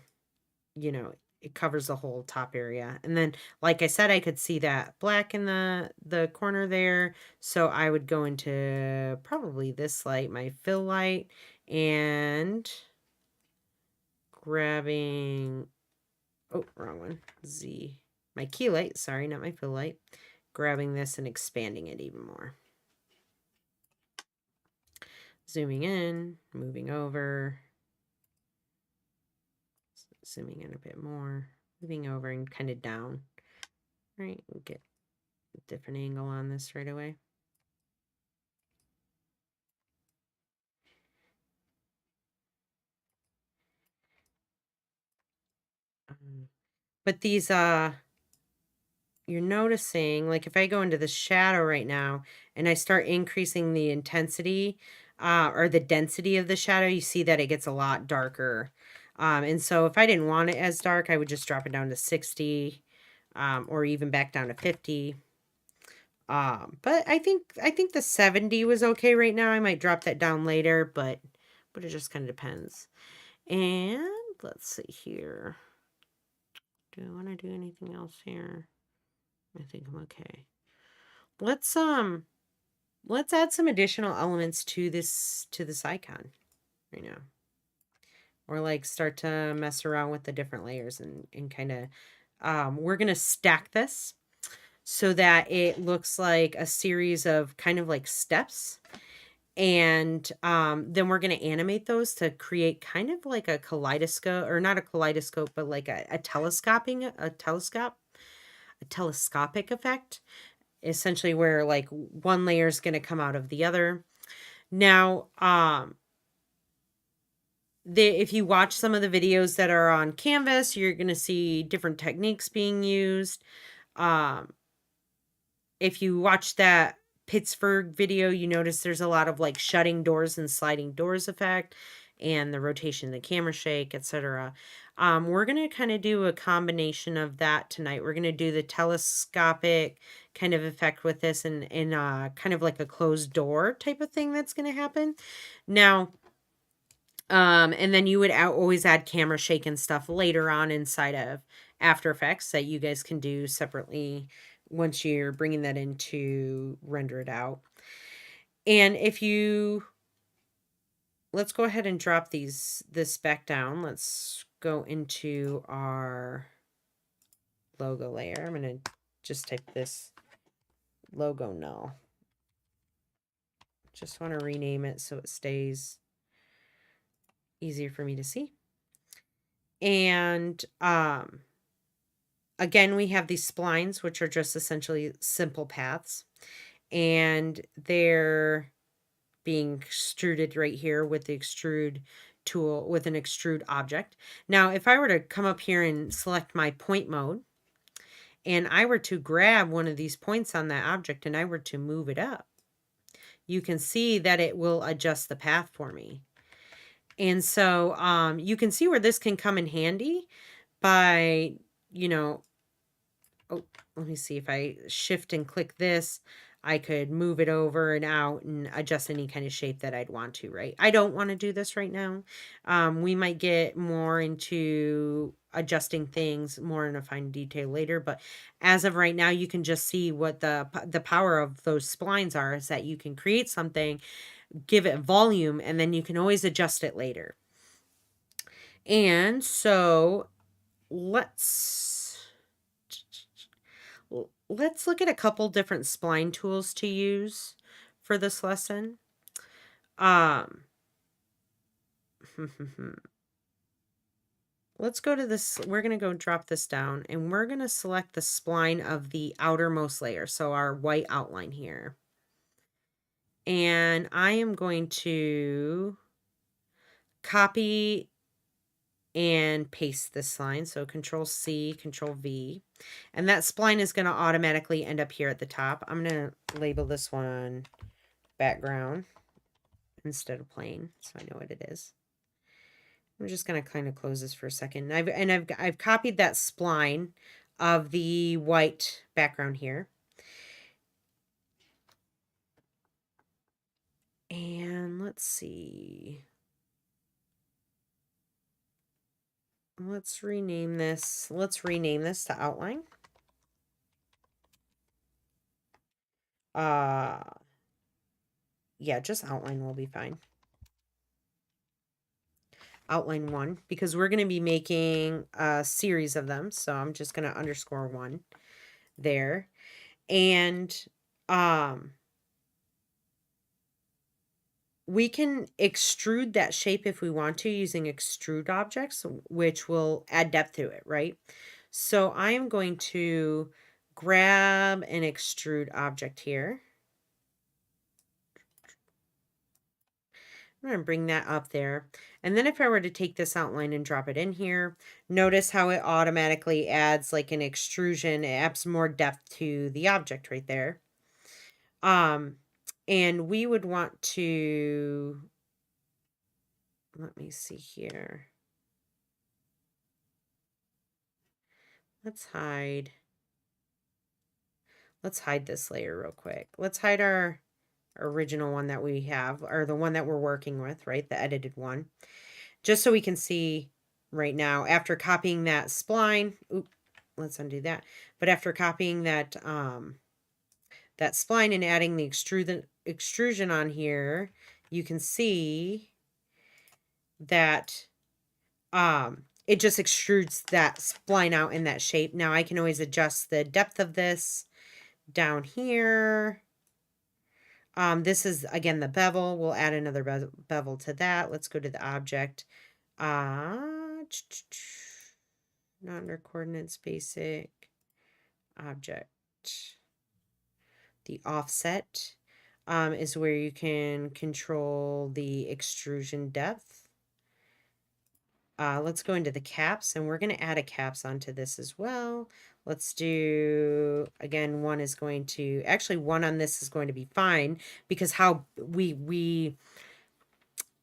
you know, it covers the whole top area. And then, like I said, I could see that black in the corner there. So I would go into probably this light, my fill light, and grabbing, oh, wrong one, Z, my key light, sorry, not my fill light, grabbing this and expanding it even more. Zooming in, moving over, zooming in a bit more, moving over and kind of down, right? Get a different angle on this right away. But these, you're noticing, like if I go into the shadow right now and I start increasing the intensity or the density of the shadow, you see that it gets a lot darker. And so if I didn't want it as dark, I would just drop it down to 60 or even back down to 50. But I think the 70 was okay right now. I might drop that down later, but it just kind of depends. And let's see here. Do I want to do anything else here? I think I'm okay. Let's add some additional elements to this icon. right now. Or like start to mess around with the different layers and kind of, we're going to stack this so that it looks like a series of kind of like steps. And then we're going to animate those to create kind of like a kaleidoscope, or not a kaleidoscope, but like a telescopic effect, essentially, where like one layer is going to come out of the other. Now, if you watch some of the videos that are on Canvas, you're going to see different techniques being used. If you watch that Pittsburgh video, you notice there's a lot of like shutting doors and sliding doors effect, and the rotation of the camera shake, etc. We're going to kind of do a combination of that tonight. We're going to do the telescopic kind of effect with this, and kind of like a closed door type of thing that's going to happen. Now, and then you would always add camera shake and stuff later on inside of After Effects that you guys can do separately once you're bringing that in to render it out. And if you, let's go ahead and drop this back down. Let's go into our logo layer. I'm going to just type this logo null. Just want to rename it so it stays easier for me to see. And again, we have these splines, which are just essentially simple paths, and they're being extruded right here with the extrude tool, with an extrude object. Now, if I were to come up here and select my point mode, and I were to grab one of these points on that object and I were to move it up, you can see that it will adjust the path for me. And so you can see where this can come in handy by, oh, let me see, if I shift and click this, I could move it over and out and adjust any kind of shape that I'd want to, right? I don't want to do this right now. We might get more into adjusting things more in a fine detail later, but as of right now, you can just see what the power of those splines are, is that you can create something, give it volume, and then you can always adjust it later. And so let's look at a couple different spline tools to use for this lesson. Let's go to this. We're going to go drop this down, and we're going to select the spline of the outermost layer, so our white outline here. And I am going to copy and paste this line. So Control C, Control V. And that spline is going to automatically end up here at the top. I'm going to label this one background instead of plain, so I know what it is. I'm just going to kind of close this for a second. I've copied that spline of the white background here. And let's see. Let's rename this. Let's rename this to outline. Yeah, just outline will be fine. Outline 1, because we're going to be making a series of them. So I'm just going to underscore 1 there. And we can extrude that shape if we want to using extrude objects, which will add depth to it, right? So I am going to grab an extrude object here. I'm going to bring that up there. And then if I were to take this outline and drop it in here, notice how it automatically adds like an extrusion. It adds more depth to the object right there. And we would want to, let me see here. Let's hide this layer real quick. Let's hide our original one that we have, or the one that we're working with, right? The edited one. Just so we can see right now, after copying that spline, let's undo that. But after copying that that spline and adding the extrusion on here, you can see that it just extrudes that spline out in that shape. Now I can always adjust the depth of this down here. This is, again, the bevel. We'll add another bevel to that. Let's go to the object. Not under coordinates, basic object. The offset is where you can control the extrusion depth. Let's go into the caps, and we're going to add a caps onto this as well. Let's do, again, one is going to, actually one on this is going to be fine because how we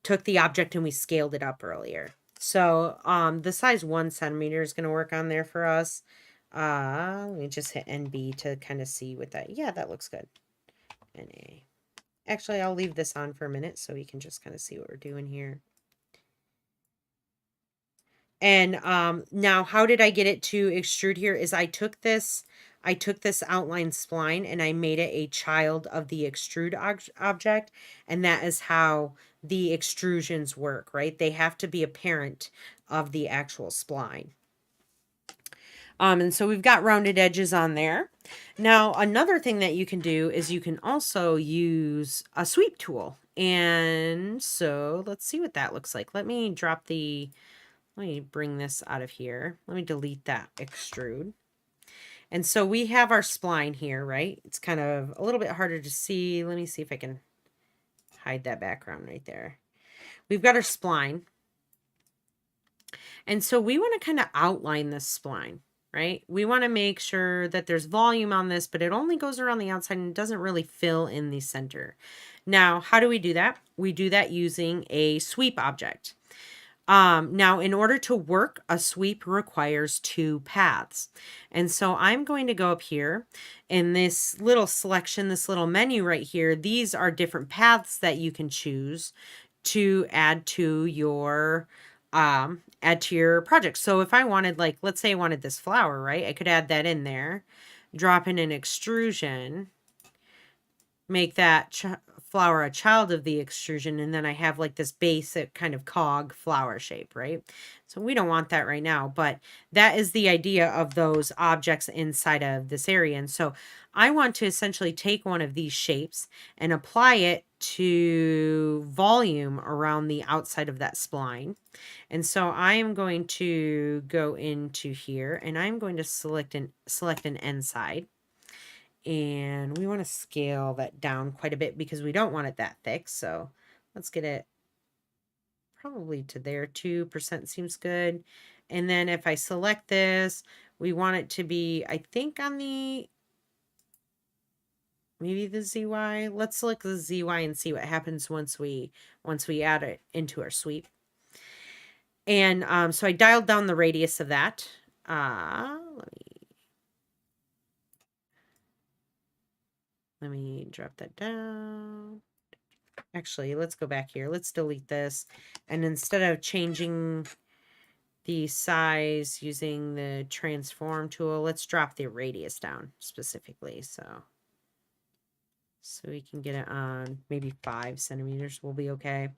took the object and we scaled it up earlier. So the size 1 centimeter is going to work on there for us. Let me just hit NB to kind of see what that, yeah, that looks good. NA. Actually, I'll leave this on for a minute so we can just kind of see what we're doing here. And now how did I get it to extrude here is I took this outline spline and I made it a child of the extrude object. And that is how the extrusions work, right? They have to be a parent of the actual spline. And so we've got rounded edges on there. Now, another thing that you can do is you can also use a sweep tool. And so let's see what that looks like. Let me bring this out of here. Let me delete that extrude. And so we have our spline here, right? It's kind of a little bit harder to see. Let me see if I can hide that background right there. We've got our spline. And so we want to kind of outline this spline, right? We want to make sure that there's volume on this, but it only goes around the outside and doesn't really fill in the center. Now, how do we do that? We do that using a sweep object. Now, in order to work, a sweep requires 2 paths. And so I'm going to go up here in this little selection, this little menu right here. These are different paths that you can choose to add to your project. So if I wanted, like, let's say I wanted this flower, right? I could add that in there, drop in an extrusion, make that flower a child of the extrusion, and then I have like this basic kind of cog flower shape, right? So we don't want that right now, but that is the idea of those objects inside of this area. And so I want to essentially take one of these shapes and apply it to volume around the outside of that spline. And so I am going to go into here and I'm going to select an end side. And we want to scale that down quite a bit because we don't want it that thick. So let's get it probably to there. 2% seems good. And then if I select this, we want it to be, I think, on the, maybe the ZY. Let's select the ZY and see what happens once we add it into our sweep. And so I dialed down the radius of that. Let me drop that down. Actually, let's go back here. Let's delete this. And instead of changing the size using the transform tool, let's drop the radius down specifically. So we can get it on maybe 5 centimeters will be okay.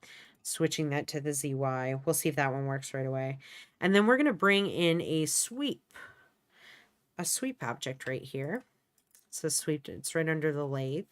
Switching that to the ZY. We'll see if that one works right away. And then we're going to bring in a sweep object right here. So sweep, it's right under the lathe.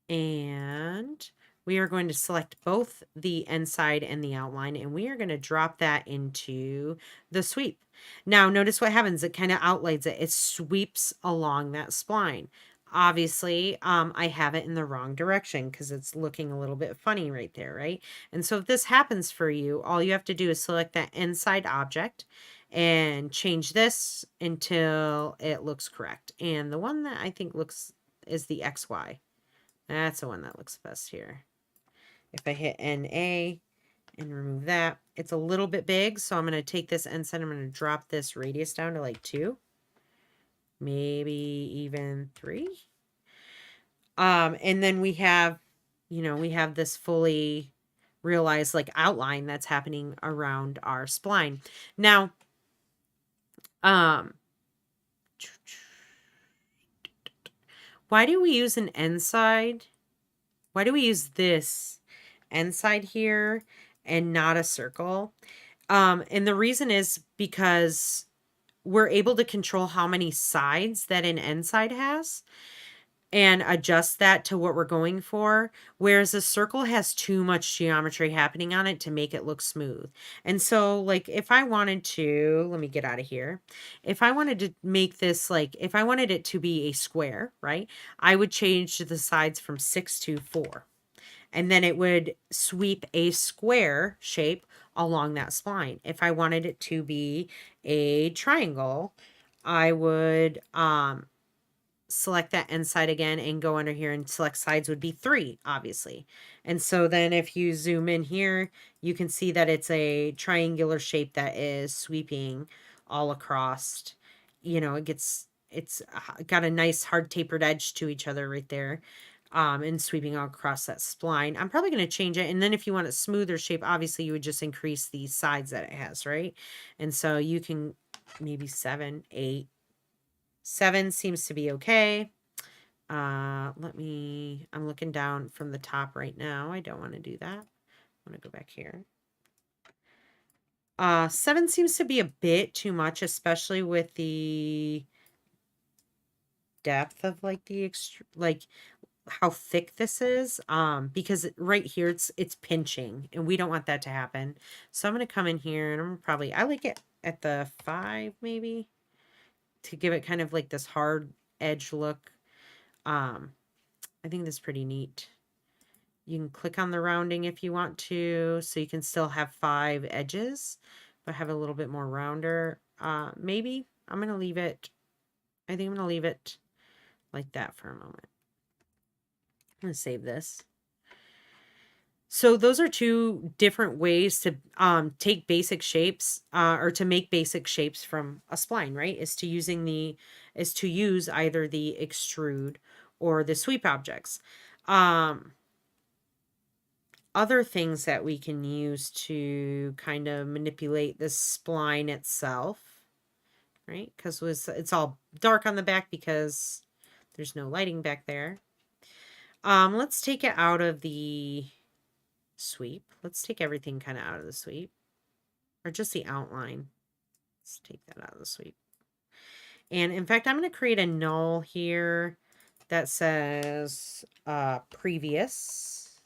And we are going to select both the inside and the outline, and we are going to drop that into the sweep. Now, notice what happens. It kind of outlines it. It sweeps along that spline. Obviously, I have it in the wrong direction because it's looking a little bit funny right there, right? And so if this happens for you, all you have to do is select that inside object and change this until it looks correct. And the one that I think is the XY. That's the one that looks best here. If I hit NA and remove that, it's a little bit big. So I'm going to take this end side. I'm going to drop this radius down to like 2, maybe even 3. And then we have, we have this fully realized like outline that's happening around our spline. Now, why do we use an end side? Why do we use this end side here and not a circle. And the reason is because we're able to control how many sides that an end side has and adjust that to what we're going for, whereas a circle has too much geometry happening on it to make it look smooth. And so, like, if I wanted to, let me get out of here. If I wanted to make this, like, if I wanted it to be a square, right, I would change the sides from 6 to 4. And then it would sweep a square shape along that spline. If I wanted it to be a triangle, I would select that end side again and go under here and select sides would be 3, obviously. And so then if you zoom in here, you can see that it's a triangular shape that is sweeping all across. You know, it's got a nice hard tapered edge to each other right there. And sweeping all across that spline. I'm probably going to change it. And then if you want a smoother shape, obviously you would just increase the sides that it has, right? And so you can maybe 7, 8, 7 seems to be okay. I'm looking down from the top right now. I don't want to do that. I want to go back here. 7 seems to be a bit too much, especially with the depth of like the like how thick this is. Because right here it's pinching and we don't want that to happen. So I'm going to come in here and I'm probably, I like it at the 5 maybe to give it kind of like this hard edge look. I think that's pretty neat. You can click on the rounding if you want to, so you can still have 5 edges, but have a little bit more rounder. Maybe I'm going to leave it, I think I'm going to leave it like that for a moment. I'm going to save this. So those are 2 different ways to take basic shapes or to make basic shapes from a spline, right? Is to use either the extrude or the sweep objects. Other things that we can use to kind of manipulate the spline itself, right? Because it's all dark on the back because there's no lighting back there. Let's take it out of the sweep. Let's take everything kind of out of the sweep, or just the outline. Let's take that out of the sweep. And in fact, I'm going to create a null here that says previous.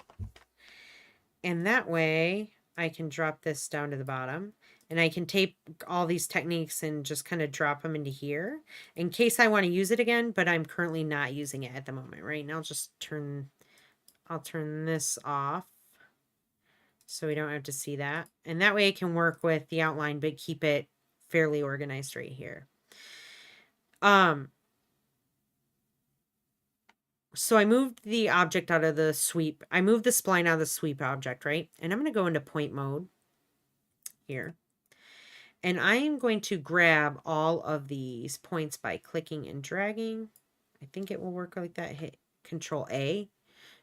And that way I can drop this down to the bottom and I can tape all these techniques and just kind of drop them into here in case I want to use it again, but I'm currently not using it at the moment, right? And I'll turn this off so we don't have to see that. And that way I can work with the outline, but keep it fairly organized right here. So I moved the object out of the sweep. I moved the spline out of the sweep object, right? And I'm going to go into point mode here. And I am going to grab all of these points by clicking and dragging. I think it will work like that. Hit Control A.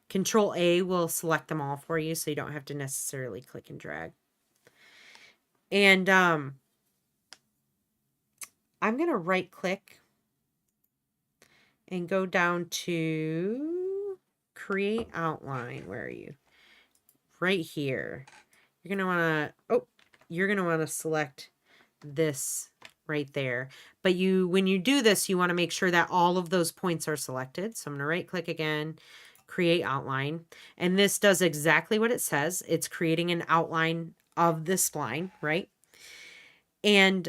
Control A will select them all for you, so you don't have to necessarily click and drag. And I'm going to right click and go down to create outline. Where are you? Right here. You're going to want to select this right there. But when you do this, you want to make sure that all of those points are selected. So I'm going to right click again, create outline. And this does exactly what it says. It's creating an outline of the spline, right? And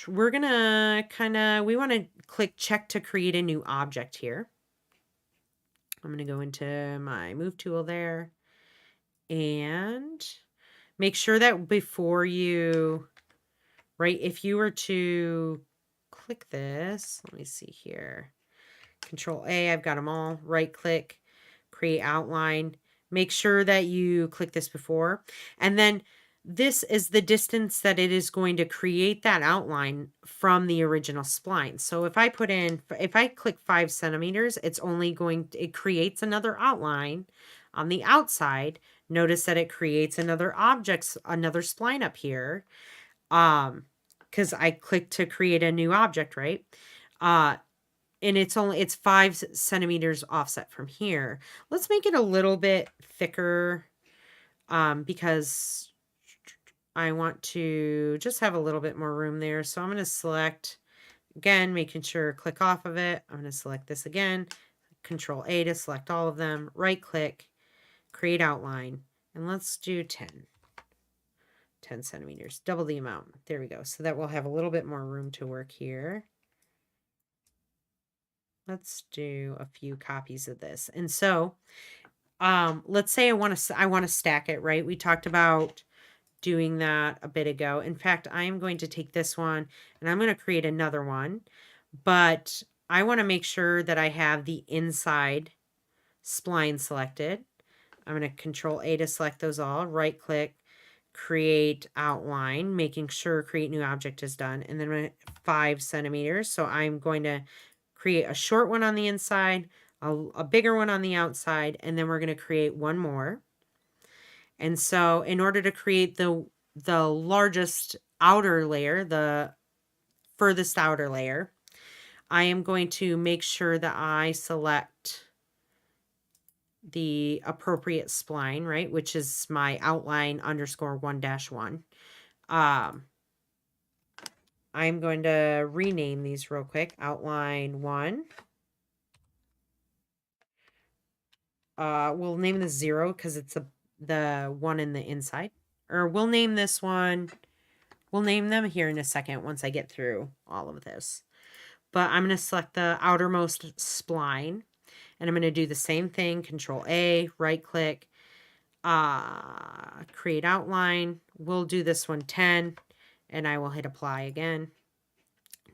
we're going to we want to click check to create a new object here. I'm going to go into my move tool there and make sure that before you, right, if you were to click this, let me see here, Control A, I've got them all, right click, create outline, make sure that you click this before, and then this is the distance that it is going to create that outline from the original spline. So if I click 5 centimeters, it creates another outline on the outside. Notice that it creates another spline up here. Because I clicked to create a new object, right? and it's 5 centimeters offset from here. Let's make it a little bit thicker, because I want to just have a little bit more room there. So I'm going to select, again, making sure, click off of it. I'm going to select this again, Control A to select all of them, right click, create outline, and let's do 10 centimeters, double the amount. There we go. So that we'll have a little bit more room to work here. Let's do a few copies of this. And so, let's say I want to stack it, right? We talked about doing that a bit ago. In fact, I am going to take this one and I'm going to create another one, but I want to make sure that I have the inside spline selected. I'm going to Control A to select those all, right click, create outline, making sure create new object is done, and then I'm going to 5 centimeters. So I'm going to create a short one on the inside, a bigger one on the outside, and then we're going to create one more. And so in order to create the largest outer layer, the furthest outer layer, I am going to make sure that I select the appropriate spline, right, which is my outline _ 1-1. I'm going to rename these real quick. Outline 1. We'll name this 0 because it's the one in the inside. Or we'll name this one. We'll name them here in a second once I get through all of this. But I'm going to select the outermost spline. And I'm going to do the same thing. Control A, right click, create outline. We'll do this one 10. And I will hit apply again.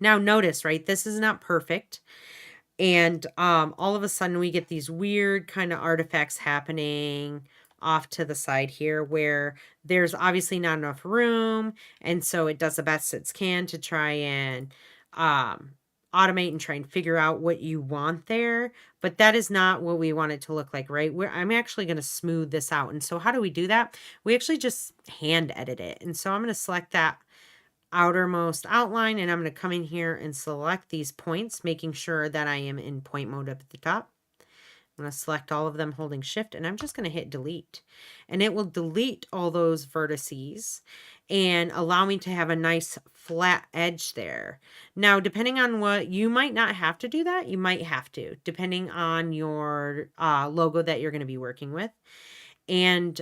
Now notice, right, this is not perfect. And all of a sudden we get these weird kind of artifacts happening off to the side here where there's obviously not enough room. And so it does the best it can to try and automate and try and figure out what you want there. But that is not what we want it to look like, right? I'm actually going to smooth this out. And so how do we do that? We actually just hand edit it. And so I'm going to select that outermost outline, and I'm going to come in here and select these points, making sure that I am in point mode up at the top. I'm going to select all of them holding shift, and I'm just going to hit delete, and it will delete all those vertices and allow me to have a nice flat edge there. Now, depending on what, you might not have to do that. You might have to, depending on your logo that you're going to be working with. And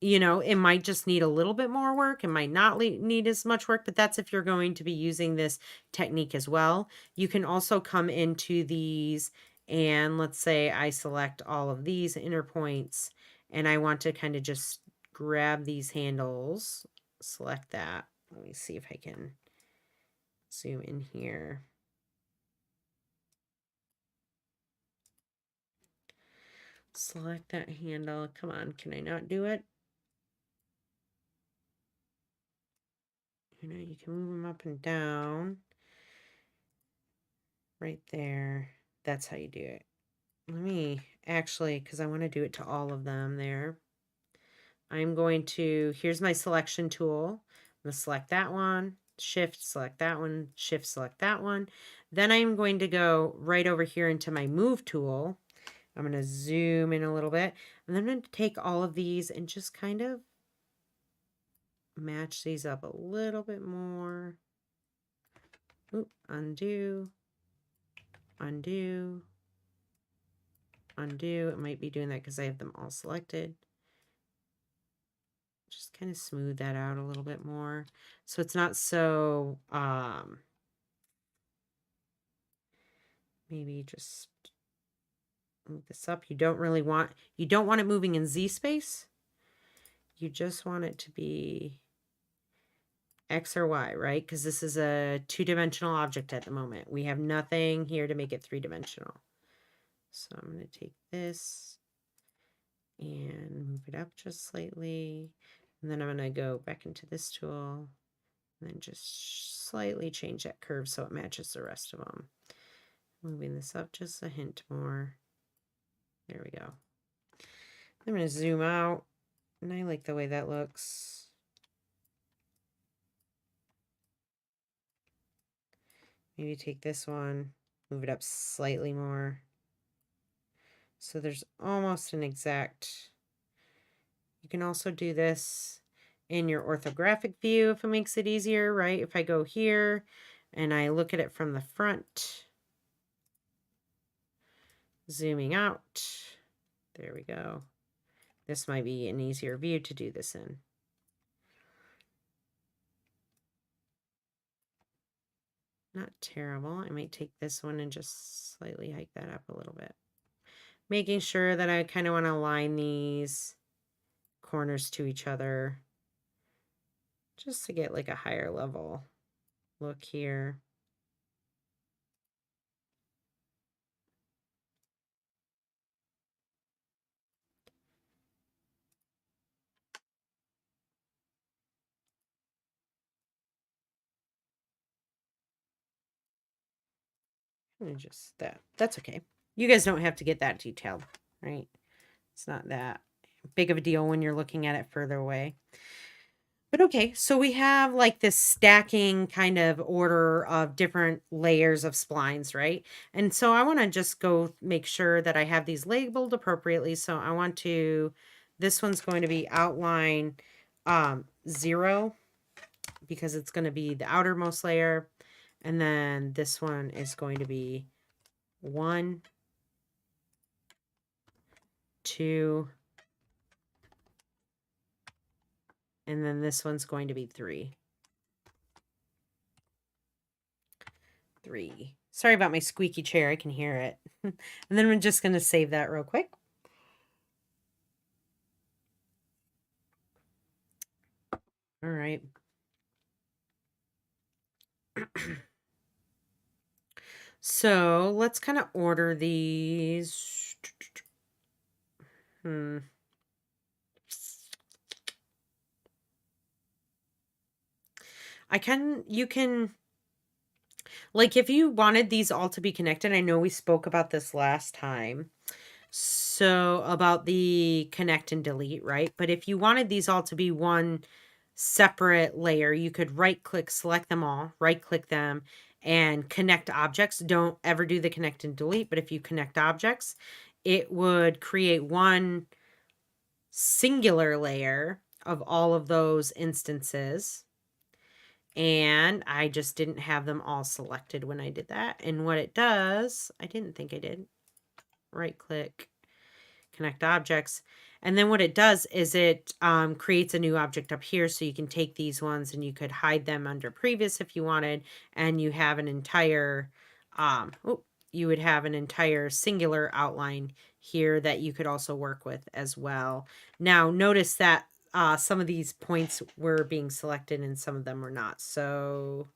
you know, it might just need a little bit more work. It might not need as much work, but that's if you're going to be using this technique as well. You can also come into these, and let's say I select all of these inner points and I want to kind of just grab these handles, select that. Let me see if I can zoom in here. Select that handle. Come on, can I not do it? You know, you can move them up and down. Right there. That's how you do it. Let me actually, because I want to do it to all of them there. I'm going to, here's my selection tool. I'm going to select that one, shift, select that one, shift, select that one. Then I'm going to go right over here into my move tool. I'm going to zoom in a little bit. And then I'm going to take all of these and just kind of match these up a little bit more. Oop, undo, undo, undo. It might be doing that because I have them all selected. Just kind of smooth that out a little bit more so it's not so maybe just move this up. You don't want it moving in Z space. You just want it to be X or Y, right? Because this is a 2-dimensional object at the moment. We have nothing here to make it 3-dimensional. So I'm going to take this and move it up just slightly. And then I'm going to go back into this tool and then just slightly change that curve so it matches the rest of them. Moving this up just a hint more. There we go. I'm going to zoom out, and I like the way that looks. Maybe take this one, move it up slightly more. So there's almost an exact. You can also do this in your orthographic view if it makes it easier, right? If I go here and I look at it from the front, zooming out, there we go. This might be an easier view to do this in. Not terrible. I might take this one and just slightly hike that up a little bit. Making sure that I kind of want to align these corners to each other just to get like a higher level look here. And just that's okay. You guys don't have to get that detailed, right? It's not that big of a deal when you're looking at it further away. But okay, so we have like this stacking kind of order of different layers of splines, right? And so I want to just go make sure that I have these labeled appropriately. So I want to, this one's going to be outline 0 because it's going to be the outermost layer. And then this one is going to be 1, 2, and then this one's going to be 3. 3. Sorry about my squeaky chair. I can hear it. And then I'm just going to save that real quick. All right. So let's kind of order these. You can, like if you wanted these all to be connected, I know we spoke about this last time. So about the connect and delete, right? But if you wanted these all to be one separate layer, you could right click, select them all, right click them and connect objects. Don't ever do the connect and delete, but if you connect objects, it would create one singular layer of all of those instances. And I just didn't have them all selected when I did that. And what it does, I didn't think I did. Right click, connect objects. And then what it does is it creates a new object up here. So you can take these ones and you could hide them under previous if you wanted. And you have an entire, you would have an entire singular outline here that you could also work with as well. Now notice that some of these points were being selected and some of them were not. So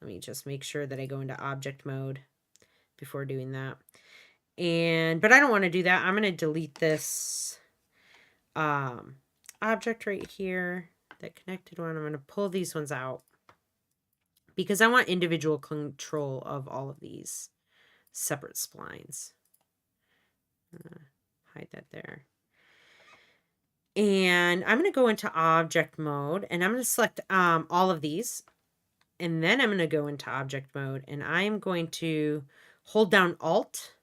let me just make sure that I go into object mode before doing that. But I don't want to do that. I'm going to delete this object right here, that connected one. I'm going to pull these ones out because I want individual control of all of these separate splines. Hide that there. And I'm going to go into object mode and I'm going to select all of these. And then I'm going to go into object mode and I'm going to hold down Alt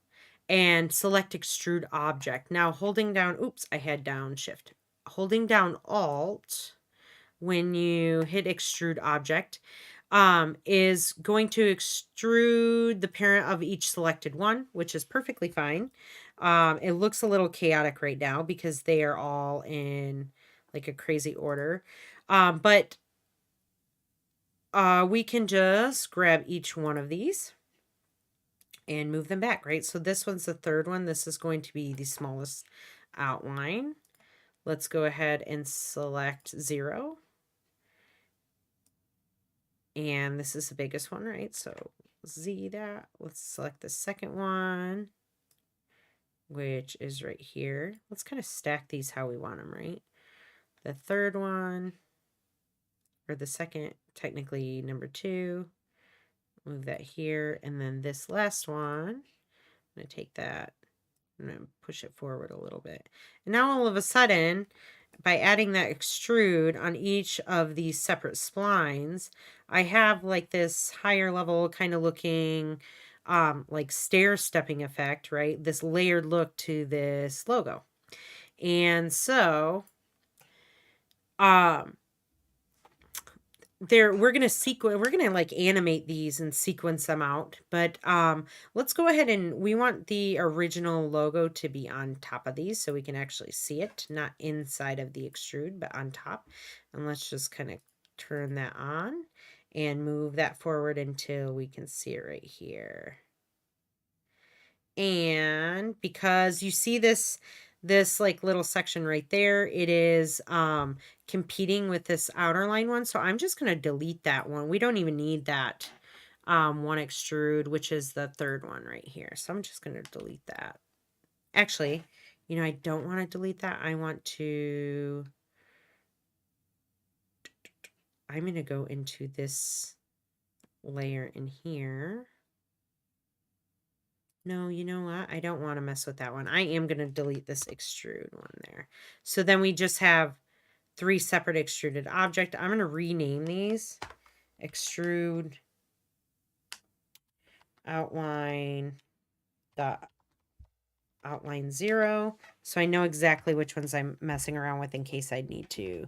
and select extrude object. Now holding down, I had down shift. Holding down Alt when you hit extrude object is going to extrude the parent of each selected one, which is perfectly fine. It looks a little chaotic right now because they are all in like a crazy order. But we can just grab each one of these and move them back, right? So this one's the third one. This is going to be the smallest outline. Let's go ahead and select 0. And this is the biggest one, right? So Z that. Let's select the second one, which is right here. Let's kind of stack these how we want them, right? The third one, or the second, technically number 2. Move that here. And then this last one, I'm going to take that. I'm going to push it forward a little bit. And now all of a sudden, by adding that extrude on each of these separate splines, I have like this higher level kind of looking like stair stepping effect, right? This layered look to this logo. And so we're gonna like animate these and sequence them out, but let's go ahead and we want the original logo to be on top of these so we can actually see it, not inside of the extrude but on top. And let's just kind of turn that on and move that forward until we can see it right here. And because you see this like little section right there, it is competing with this outer line one. So I'm just going to delete that one. We don't even need that one extrude, which is the third one right here. So I'm just going to delete that. Actually, you know, I don't want to delete that. I'm going to go into this layer in here. No, you know what? I don't want to mess with that one. I am going to delete this extrude one there. So then we just have 3 separate extruded object. I'm going to rename these extrude outline dot outline 0. So I know exactly which ones I'm messing around with in case I need to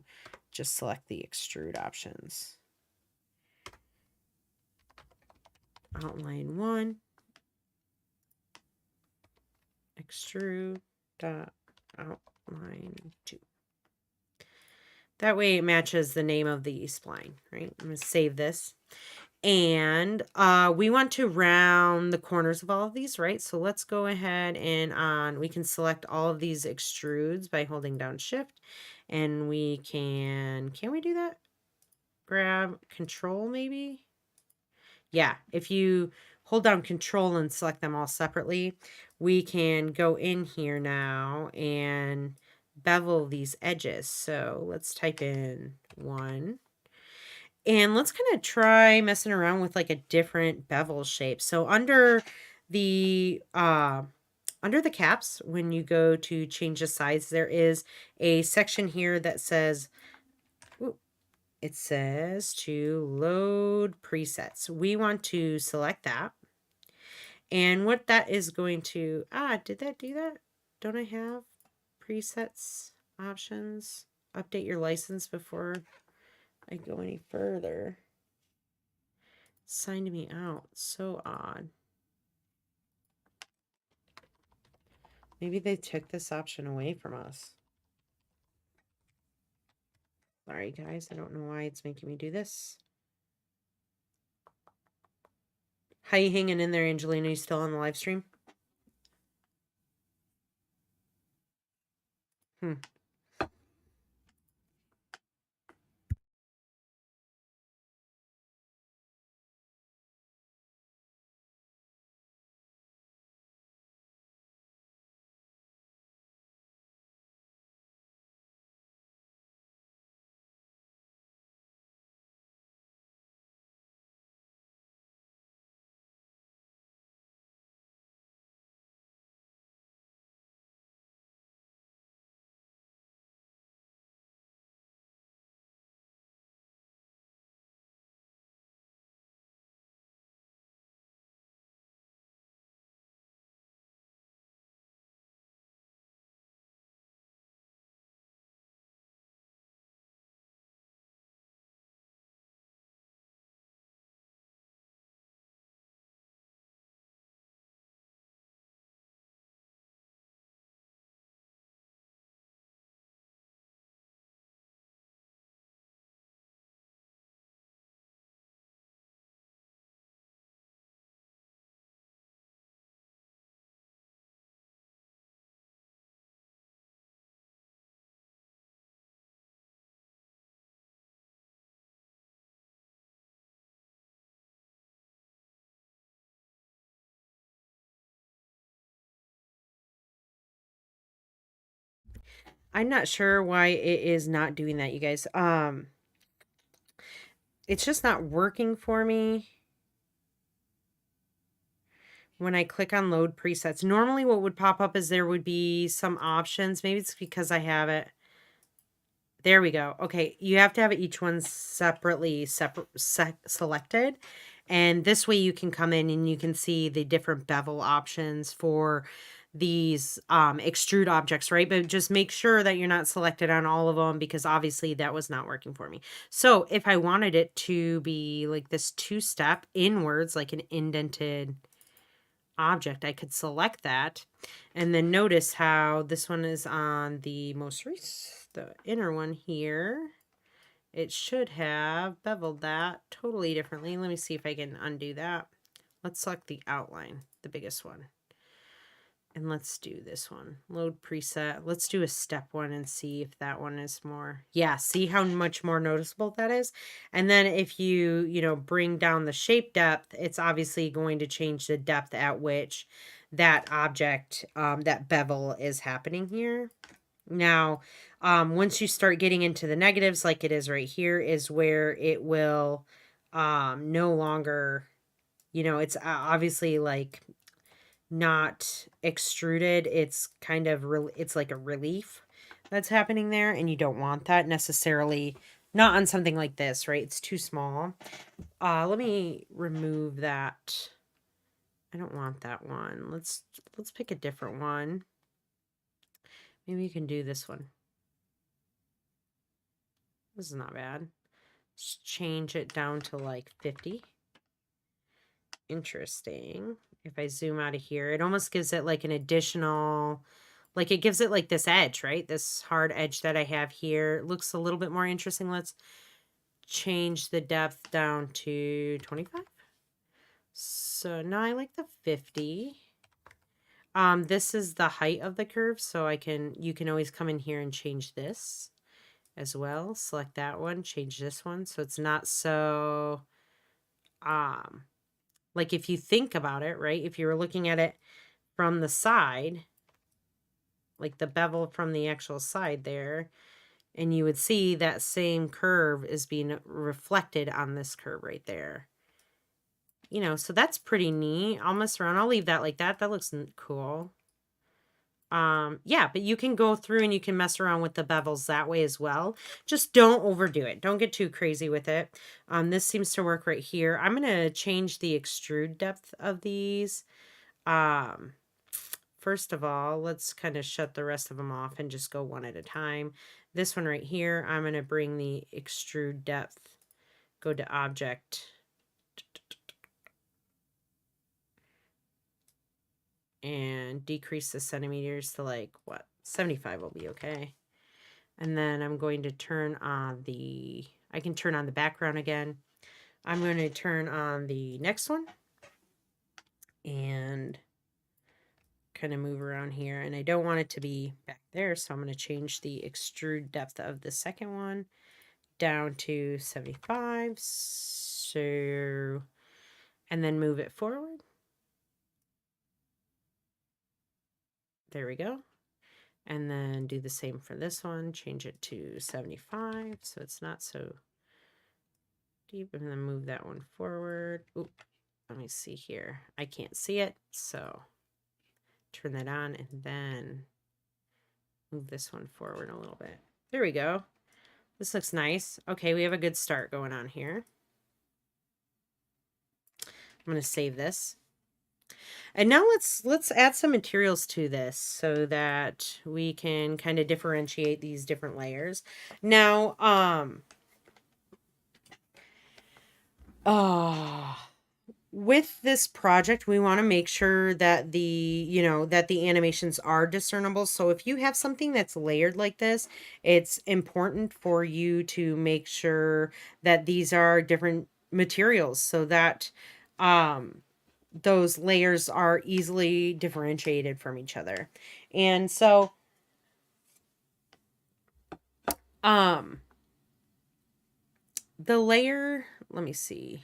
just select the extrude options. Outline 1. Extrude dot outline 2. That way it matches the name of the spline, right? I'm going to save this. And we want to round the corners of all of these, right? So let's go ahead and we can select all of these extrudes by holding down Shift. And we can we do that? Grab Control maybe? Yeah, if you hold down Control and select them all separately, we can go in here now and bevel these edges. So let's type in 1. And let's kind of try messing around with like a different bevel shape. So under the caps, when you go to change the size, there is a section here that says, it says to load presets. We want to select that. And what that is going to, did that do that? Don't I have presets options? Update your license before I go any further. Signed me out. So odd. Maybe they took this option away from us. Sorry, guys. I don't know why it's making me do this. How you hanging in there, Angelina? You still on the live stream? I'm not sure why it is not doing that, you guys. It's just not working for me when I click on load presets. Normally what would pop up is there would be some options. Maybe it's because I have it There we go. Okay, you have to have each one separately selected. And this way you can come in and you can see the different bevel options for these extrude objects, right? But just make sure that you're not selected on all of them because obviously that was not working for me. So if I wanted it to be like this two-step inwards, like an indented object, I could select that. And then notice how this one is on the most recent, the inner one here. It should have beveled that totally differently. Let me see if I can undo that. Let's select the outline, the biggest one. And let's do this one. Load preset. Let's do a step one and see if that one is more. Yeah, see how much more noticeable that is? And then if you bring down the shape depth, it's obviously going to change the depth at which that object, that bevel is happening here. Now, once you start getting into the negatives, like it is right here, is where it will no longer, it's obviously like not extruded. It's kind of it's like a relief that's happening there, and you don't want that necessarily, not on something like this, right? It's too small. Let me remove that. I don't want that one. Let's pick a different one. Maybe you can do this one. This is not bad. Just change it down to like 50. Interesting. If I zoom out of here, it almost gives it like an additional, like it gives it like this edge, right? This hard edge that I have here. It looks a little bit more interesting. Let's change the depth down to 25. So now I like the 50. This is the height of the curve, so you can always come in here and change this as well. Select that one, change this one, so it's not so, like if you think about it, right? If you were looking at it from the side, like the bevel from the actual side there, and you would see that same curve is being reflected on this curve right there. So that's pretty neat. I'll mess around. I'll leave that like that. That looks cool. Yeah, but you can go through and you can mess around with the bevels that way as well. Just don't overdo it. Don't get too crazy with it. This seems to work right here. I'm going to change the extrude depth of these. First of all, let's kind of shut the rest of them off and just go one at a time. This one right here, I'm going to bring the extrude depth, go to object, and decrease the centimeters to like, what, 75 will be okay. And then I'm going to turn on I can turn on the background again. I'm going to turn on the next one and kind of move around here. And I don't want it to be back there, so I'm going to change the extrude depth of the second one down to 75. So, and then move it forward. There we go. And then do the same for this one. Change it to 75 so it's not so deep. And then move that one forward. Oop, let me see here. I can't see it, so turn that on and then move this one forward a little bit. There we go. This looks nice. Okay, we have a good start going on here. I'm going to save this. And now let's add some materials to this so that we can kind of differentiate these different layers. Now, with this project, we want to make sure that that the animations are discernible. So if you have something that's layered like this, it's important for you to make sure that these are different materials so that those layers are easily differentiated from each other. And so the layer, let me see.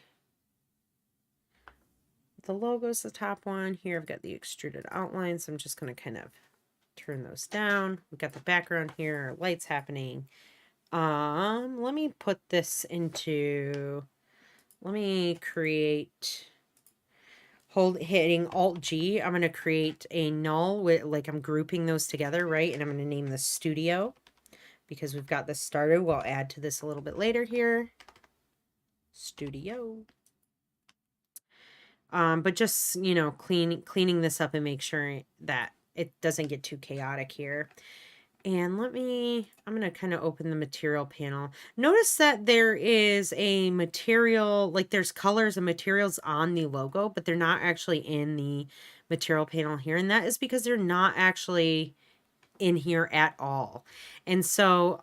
The logo's the top one. Here I've got the extruded outlines. I'm just going to kind of turn those down. We've got the background here, lights happening. Let me put this into, let me create, hitting Alt G. I'm going to create a null with, like I'm grouping those together, right? And I'm going to name this studio. because we've got this started. We'll add to this a little bit later here. Studio. But just, you know, cleaning this up and make sure that it doesn't get too chaotic here. And I'm going to kind of open the material panel. Notice that there is a material, like there's colors and materials on the logo, but they're not actually in the material panel here. And that is because they're not actually in here at all. And so,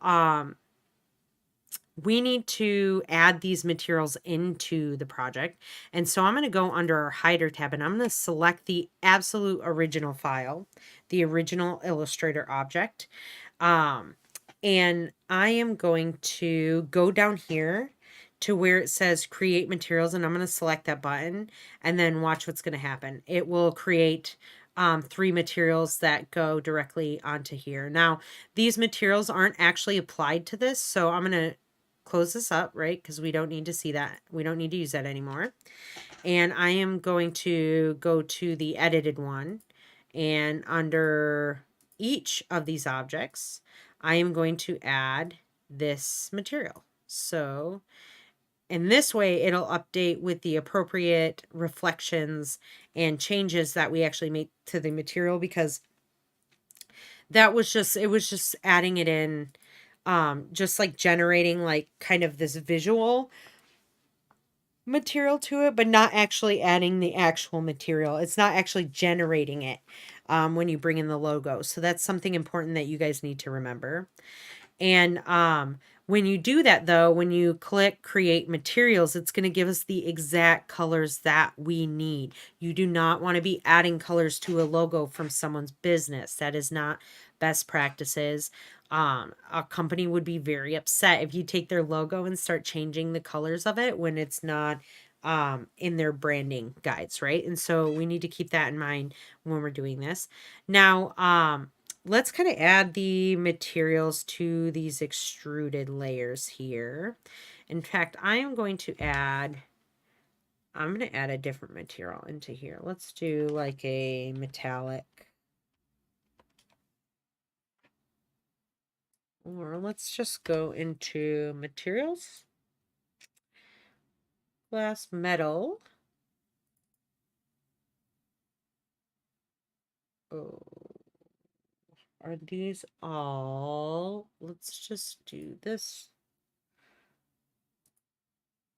we need to add these materials into the project. And so I'm going to go under our hider tab and I'm going to select the absolute original file, the original Illustrator object. And I am going to go down here to where it says create materials, and I'm going to select that button and then watch what's going to happen. It will create 3 materials that go directly onto here. Now, these materials aren't actually applied to this, so I'm going to close this up, right? Because we don't need to see that. We don't need to use that anymore. And I am going to go to the edited one, and under each of these objects, I am going to add this material. So in this way, it'll update with the appropriate reflections and changes that we actually make to the material, because that was just, it was just adding it in, just like generating like kind of this visual material to it, but not actually adding the actual material. It's not actually generating it when you bring in the logo. So that's something important that you guys need to remember. And when you do that, though, when you click create materials, it's going to give us the exact colors that we need. You do not want to be adding colors to a logo from someone's business. That is not best practices. A company would be very upset if you take their logo and start changing the colors of it when it's not in their branding guides, right? And so we need to keep that in mind when we're doing this. Now, let's kind of add the materials to these extruded layers here. In fact, I'm going to add a different material into here. Let's do like a metallic. Or let's just go into materials, glass, metal. Oh, are these all? Let's just do this.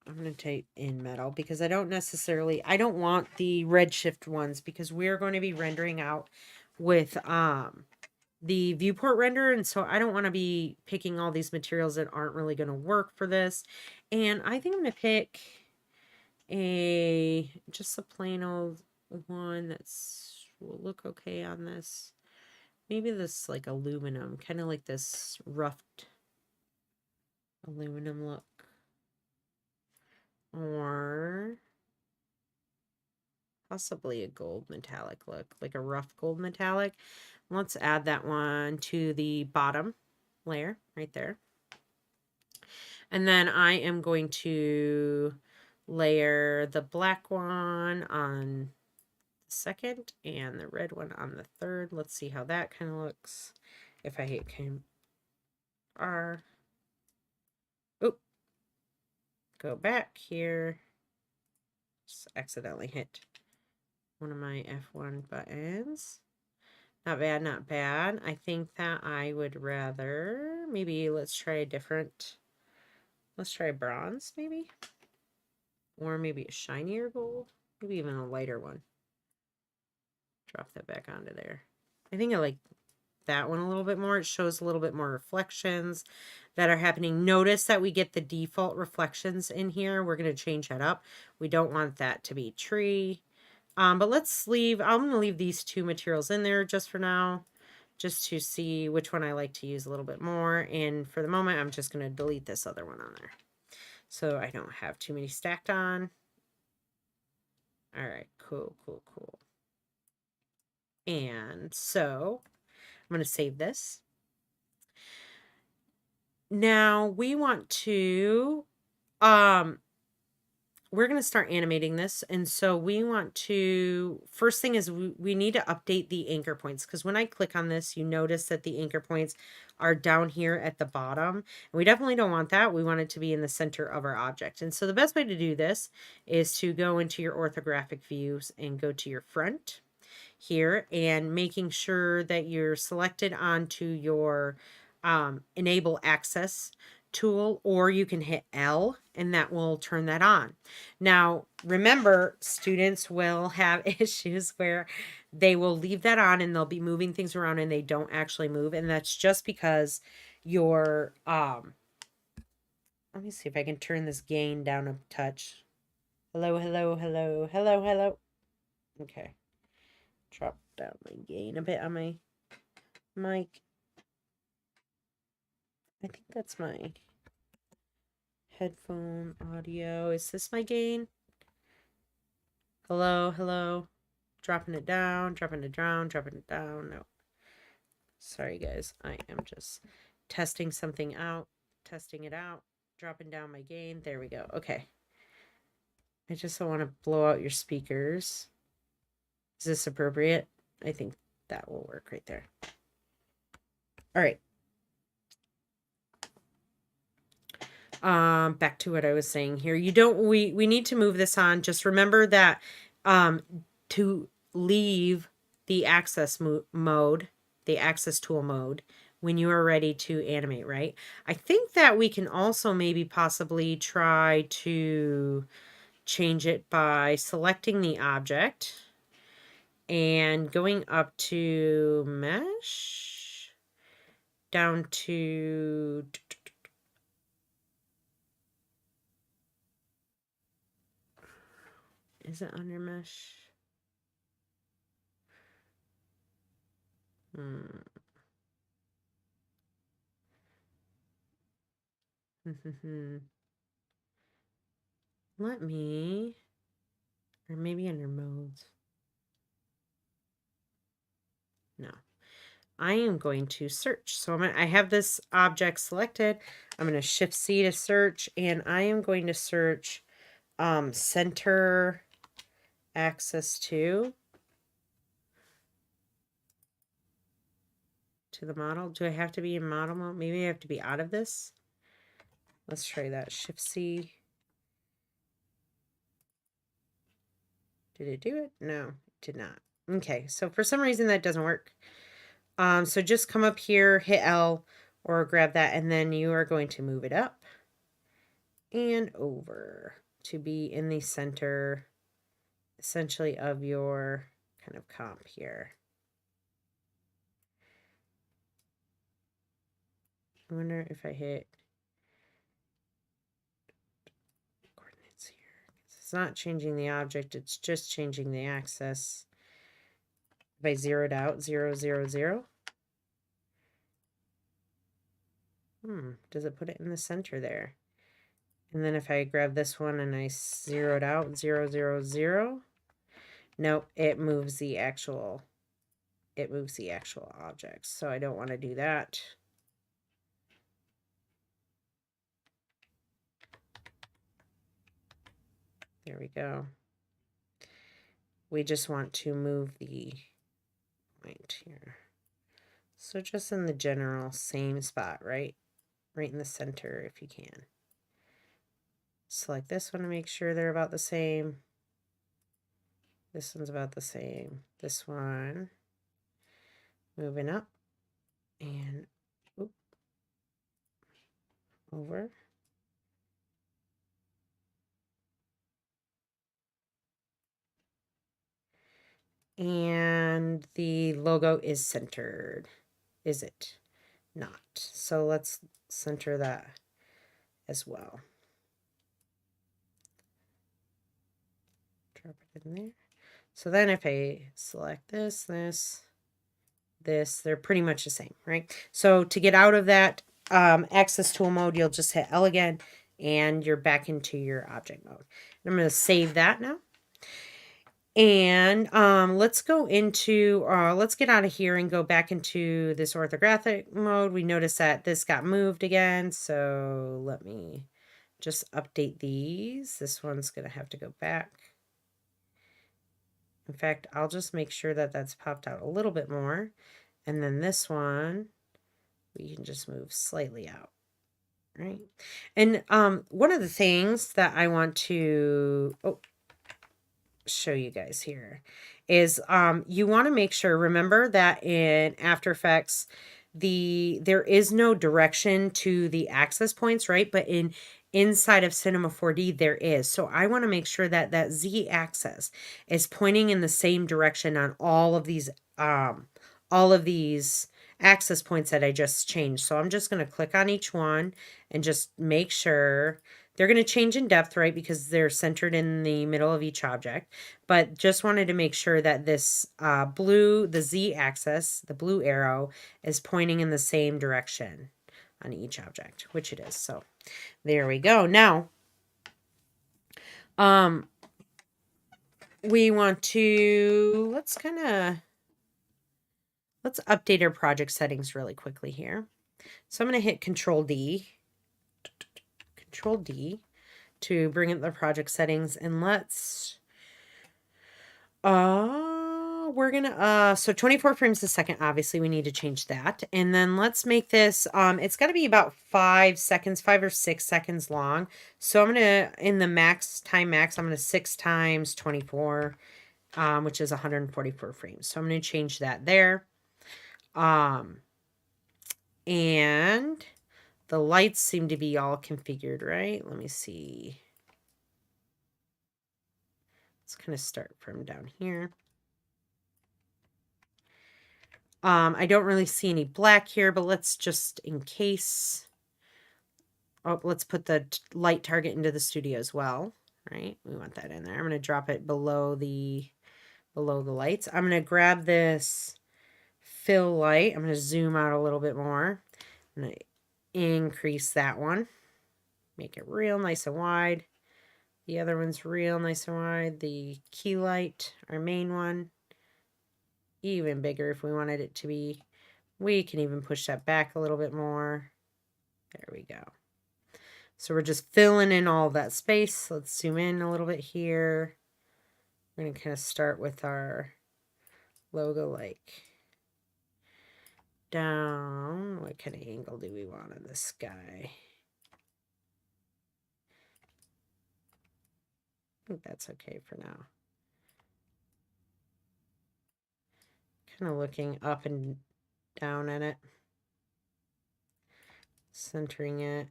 I'm going to type in metal because I don't want the redshift ones, because we're going to be rendering out with the viewport render, and so I don't want to be picking all these materials that aren't really going to work for this. And I think I'm going to pick just a plain old one that's will look okay on this. Maybe this like aluminum, kind of like this roughed aluminum look. Or possibly a gold metallic look, like a rough gold metallic. Let's add that one to the bottom layer right there. And then I am going to layer the black one on the second and the red one on the third. Let's see how that kind of looks. If I hit R. Oop. Go back here. Just accidentally hit one of my F1 buttons. Not bad, not bad. I think that I would rather, maybe let's try a different, let's try bronze maybe. Or maybe a shinier gold. Maybe even a lighter one. Drop that back onto there. I think I like that one a little bit more. It shows a little bit more reflections that are happening. Notice that we get the default reflections in here. We're going to change that up. We don't want that to be tree. But let's leave, I'm going to leave these 2 materials in there just for now, just to see which one I like to use a little bit more. And for the moment, I'm just going to delete this other one on there, so I don't have too many stacked on. All right, cool. And so I'm going to save this. Now we want to, we're going to start animating this. And so we want to, first thing is we need to update the anchor points, because when I click on this, you notice that the anchor points are down here at the bottom. And we definitely don't want that. We want it to be in the center of our object. And so the best way to do this is to go into your orthographic views and go to your front here, and making sure that you're selected onto your enable access tool, or you can hit L and that will turn that on. Now, remember, students will have issues where they will leave that on and they'll be moving things around and they don't actually move. And that's just because your, let me see if I can turn this gain down a touch. Hello, hello, hello, hello, hello. Okay. Drop down my gain a bit on my mic. I think that's my headphone audio. Is this my gain? Hello, hello. Dropping it down, dropping it down, dropping it down. No. Sorry, guys. I am just testing something out, testing it out, dropping down my gain. There we go. Okay. I just don't want to blow out your speakers. Is this appropriate? I think that will work right there. All right. Back to what I was saying here. We need to move this on. Just remember that to leave the access mode, the access tool mode, when you are ready to animate, right? I think that we can also maybe possibly try to change it by selecting the object and going up to mesh, down to, is it under mesh? Let me, or maybe under modes. No, I am going to search. So I have this object selected. I'm going to Shift C to search, and I am going to search center access to the model. Do I have to be in model mode? Maybe I have to be out of this. Let's try that. Shift C. Did it do it? No, it did not. Okay, so for some reason that doesn't work. So just come up here, hit L, or grab that, and then you are going to move it up and over to be in the center, essentially, of your kind of comp here. I wonder if I hit coordinates here. It's not changing the object, it's just changing the axis. If I zeroed out 0, 0, 0. Does it put it in the center there? And then if I grab this one and I zero it out, 0, 0, 0. Nope, it moves the actual object. So I don't want to do that. There we go. We just want to move the point here. So just in the general same spot, right? Right in the center if you can. Select this one to make sure they're about the same. This one's about the same. This one. Moving up. And over. And the logo is centered. Is it not? So let's center that as well. Drop it in there. So then if I select this, they're pretty much the same, right? So to get out of that access tool mode, you'll just hit L again and you're back into your object mode. And I'm going to save that now. And let's go into, let's get out of here and go back into this orthographic mode. We notice that this got moved again. So let me just update these. This one's going to have to go back. In fact, I'll just make sure that that's popped out a little bit more. And then this one, we can just move slightly out. Right. And one of the things that I want to show you guys here is you want to make sure, remember that in After Effects, there is no direction to the access points, right? But inside of Cinema 4D, there is. So I want to make sure that that Z axis is pointing in the same direction on all of these access points that I just changed. So I'm just going to click on each one and just make sure. They're going to change in depth, right, because they're centered in the middle of each object. But just wanted to make sure that this the Z axis, the blue arrow, is pointing in the same direction on each object, which it is. So there we go. Now, we want to, let's update our project settings really quickly here. So I'm going to hit Control D to bring up the project settings, and let's we're gonna so 24 frames a second, obviously we need to change that. And then let's make this it's got to be about 5 or 6 seconds long. So I'm gonna, in the time max, I'm gonna 6 times 24, which is 144 frames. So I'm gonna change that there. And the lights seem to be all configured, right? Let me see. Let's kind of start from down here. I don't really see any black here, but let's just, in case, let's put the light target into the studio as well, right? We want that in there. I'm going to drop it below the lights. I'm going to grab this fill light. I'm going to zoom out a little bit more. I'm going to increase that one. Make it real nice and wide. The other one's real nice and wide. The key light, our main one, even bigger if we wanted it to be. We can even push that back a little bit more. There we go. So we're just filling in all that space. Let's zoom in a little bit here. We're going to kind of start with our logo like down. What kind of angle do we want on this guy? I think that's okay for now. Kind of looking up and down at it. Centering it.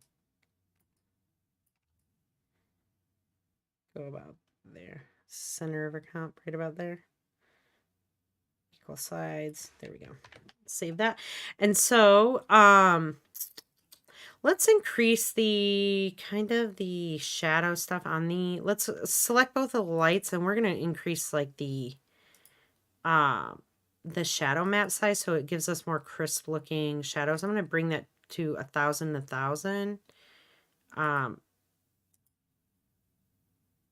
Go about there. Center of our comp, right about there. Equal sides. There we go. Save that. And so, let's increase the the shadow stuff on let's select both of the lights, and we're going to increase like the shadow map size so it gives us more crisp looking shadows. I'm going to bring that to 1,000.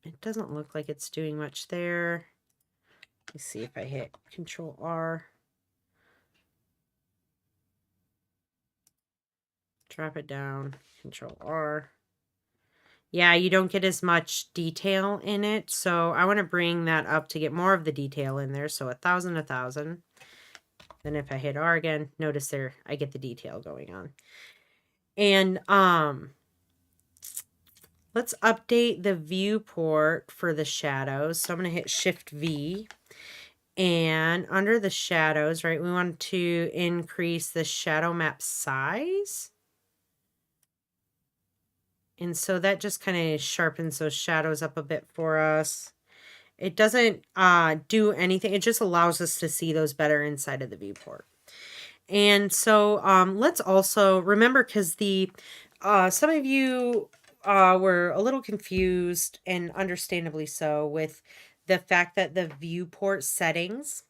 It doesn't look like it's doing much there. Let's see if I hit Control R. Drop it down, Control R. Yeah, you don't get as much detail in it, so I want to bring that up to get more of the detail in there. So 1,000. Then if I hit R again, notice there I get the detail going on. And let's update the viewport for the shadows. So I'm going to hit Shift V. And under the shadows, right, we want to increase the shadow map size. And so that just kind of sharpens those shadows up a bit for us. It doesn't do anything. It just allows us to see those better inside of the viewport. And so let's also remember, because some of you were a little confused, and understandably so, with the fact that the viewport settings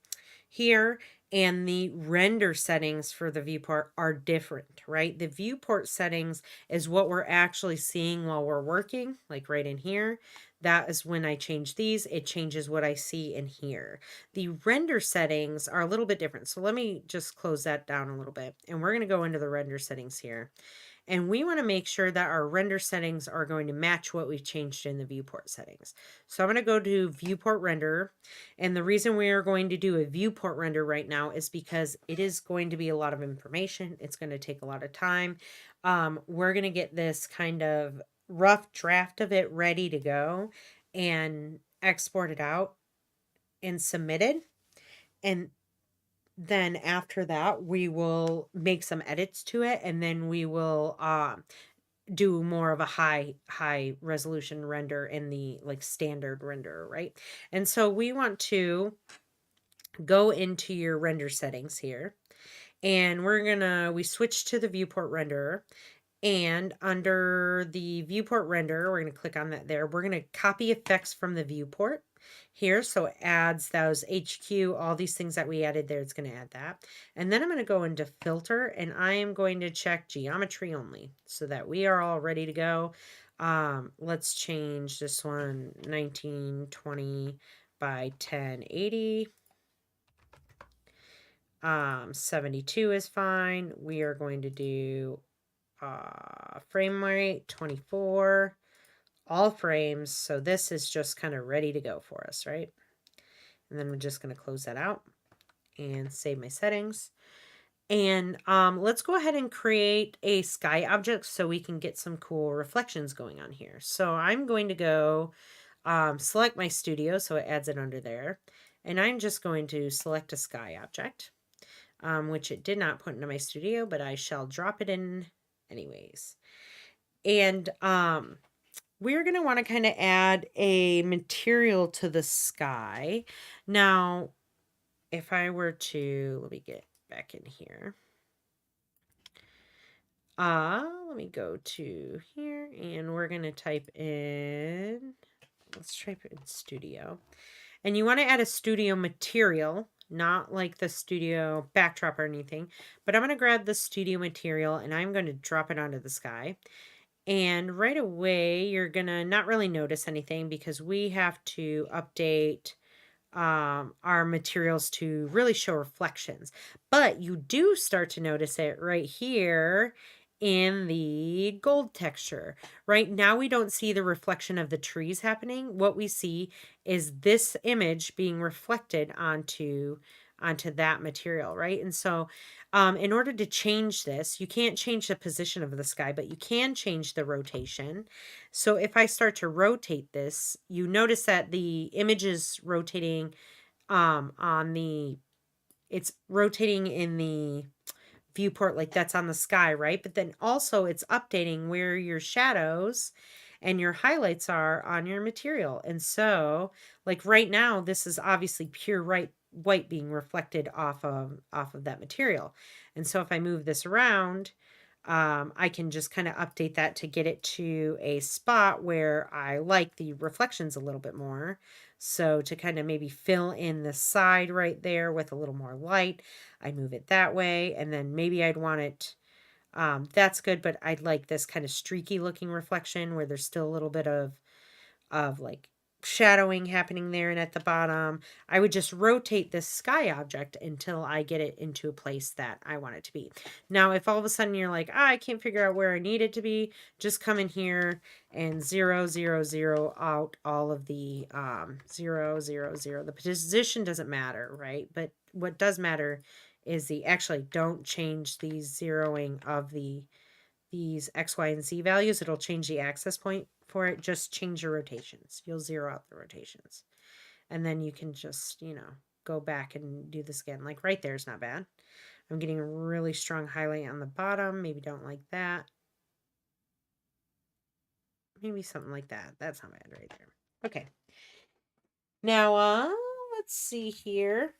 here and the render settings for the viewport are different, right? The viewport settings is what we're actually seeing while we're working, like right in here. That is when I change these, it changes what I see in here. The render settings are a little bit different. So let me just close that down a little bit, and we're going to go into the render settings here. And we want to make sure that our render settings are going to match what we've changed in the viewport settings. So I'm going to go to viewport render. And the reason we are going to do a viewport render right now is because it is going to be a lot of information. It's going to take a lot of time. We're going to get this kind of rough draft of it ready to go and export it out and submit it. And then after that, we will make some edits to it, and then we will do more of a high resolution render in the like standard render, right? And so we want to go into your render settings here, and we switch to the viewport renderer. And under the viewport render, we're going to click on that there. We're going to copy effects from the viewport here. So it adds those HQ, all these things that we added there. It's going to add that. And then I'm going to go into filter, and I am going to check geometry only so that we are all ready to go. Let's change this one 1920 by 1080. 72 is fine. We are going to do frame rate 24, all frames. So this is just kind of ready to go for us, right? And then we're just going to close that out and save my settings. And let's go ahead and create a sky object so we can get some cool reflections going on here. So I'm going to go select my studio, so it adds it under there. And I'm just going to select a sky object, which it did not put into my studio, but I shall drop it in anyways. And we're going to want to kind of add a material to the sky. Now, if I were to, let me get back in here. Let me go to here, and we're going to type in, let's type in studio. And you want to add a studio material, not like the studio backdrop or anything, but I'm going to grab the studio material and I'm going to drop it onto the sky. And right away, you're going to not really notice anything because we have to update our materials to really show reflections. But you do start to notice it right here in the gold texture. Right now, we don't see the reflection of the trees happening. What we see is this image being reflected onto that material, right? And so in order to change this, you can't change the position of the sky, but you can change the rotation. So if I start to rotate this, you notice that the image is rotating it's rotating in the viewport like that's on the sky, right? But then also it's updating where your shadows and your highlights are on your material. And so like right now, this is obviously pure white being reflected off of that material. And so if I move this around, I can just kind of update that to get it to a spot where I like the reflections a little bit more. So to kind of maybe fill in the side right there with a little more light, I move it that way. And then maybe I'd want it, that's good, but I'd like this kind of streaky looking reflection where there's still a little bit of like shadowing happening there and at the bottom. I would just rotate this sky object until I get it into a place that I want it to be. Now, if all of a sudden you're like, I can't figure out where I need it to be, just come in here and 0, 0, 0 out all of the 0, 0, 0. The position doesn't matter, right? But what does matter is actually don't change the zeroing of these X, Y, and Z values. It'll change the access point for it. Just change your rotations. You'll zero out the rotations. And then you can just, go back and do this again. Like right there is not bad. I'm getting a really strong highlight on the bottom. Maybe don't like that. Maybe something like that. That's not bad right there. Okay. Now, let's see here.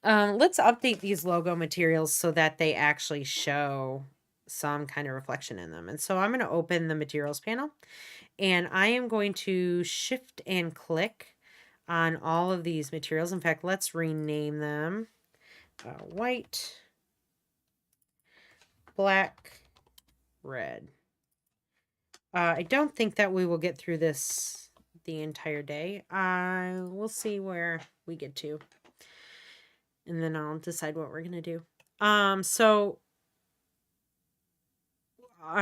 Let's update these logo materials so that they actually show some kind of reflection in them. And so I'm going to open the materials panel, and I am going to shift and click on all of these materials. In fact, let's rename them white, black, red. I don't think that we will get through this the entire day. We'll see where we get to, and then I'll decide what we're going to do. So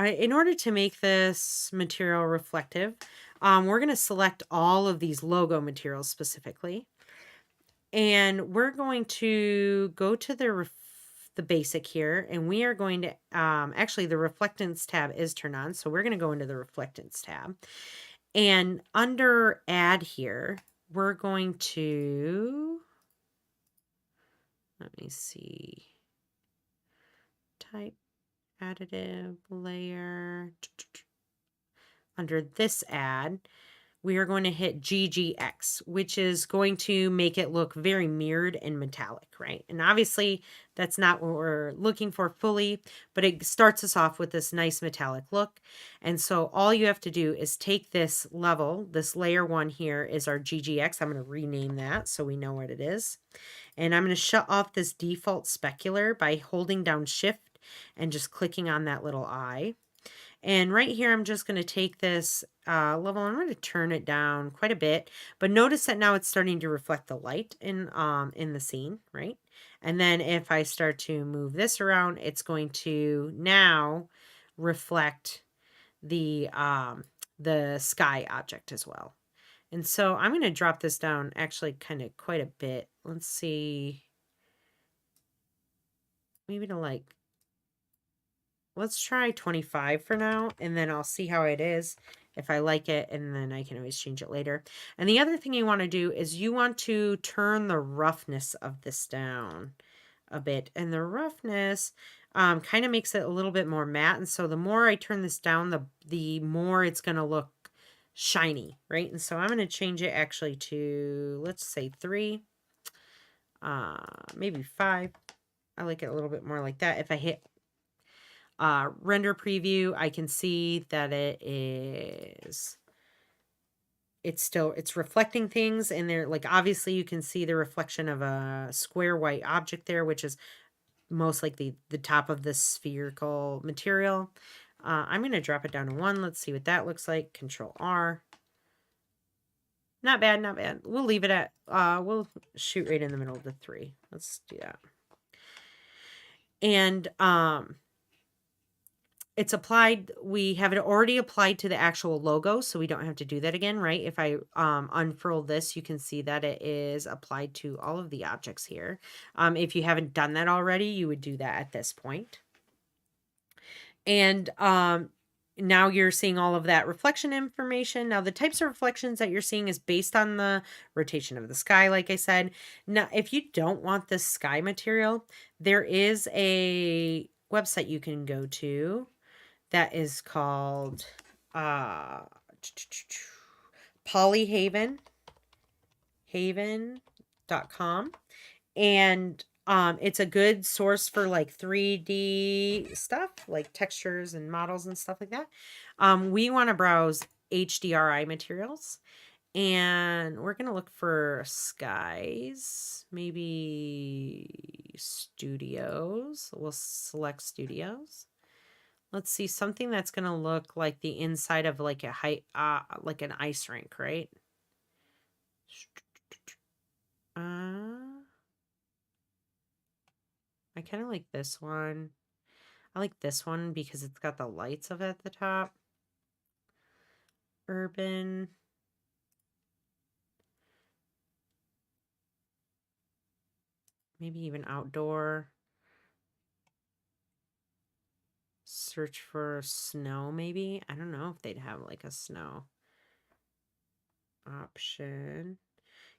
in order to make this material reflective, we're going to select all of these logo materials specifically. And we're going to go to the basic here, and we are going to, actually the reflectance tab is turned on. So we're going to go into the reflectance tab. And under add here, we're going to, let me see, type additive layer. Under this add, we are going to hit GGX, which is going to make it look very mirrored and metallic, right? And obviously that's not what we're looking for fully, but it starts us off with this nice metallic look. And so all you have to do is take this level, this layer 1 here is our GGX. I'm going to rename that so we know what it is. And I'm going to shut off this default specular by holding down shift and just clicking on that little eye. And right here, I'm just going to take this level, I'm going to turn it down quite a bit, but notice that now it's starting to reflect the light in the scene, right? And then if I start to move this around, it's going to now reflect the sky object as well. And so I'm going to drop this down actually kind of quite a bit. Let's see, maybe to like, let's try 25 for now, and then I'll see how it is if I like it, and then I can always change it later. And the other thing you want to do is you want to turn the roughness of this down a bit. And the roughness kind of makes it a little bit more matte. And so the more I turn this down, the more it's going to look shiny, right? And so I'm going to change it actually to, let's say 3, maybe 5. I like it a little bit more like that. If I hit render preview, I can see that it's reflecting things, and they're like, obviously you can see the reflection of a square white object there, which is most likely the top of this spherical material. I'm going to drop it down to 1. Let's see what that looks like. Control R. Not bad, not bad. We'll leave it at, we'll shoot right in the middle of the 3. Let's do that. And it's applied, we have it already applied to the actual logo, so we don't have to do that again, right? If I unfurl this, you can see that it is applied to all of the objects here. If you haven't done that already, you would do that at this point. And now you're seeing all of that reflection information. Now the types of reflections that you're seeing is based on the rotation of the sky, like I said. Now, if you don't want this sky material, there is a website you can go to that is called Polyhaven, haven.com. And it's a good source for like 3D stuff, like textures and models and stuff like that. We want to browse HDRI materials, and we're going to look for skies, maybe studios. We'll select studios. Let's see, something that's going to look like the inside of like like an ice rink, right? I kind of like this one. I like this one because it's got the lights of it at the top. Urban. Maybe even outdoor. Search for snow, maybe. I don't know if they'd have like a snow option.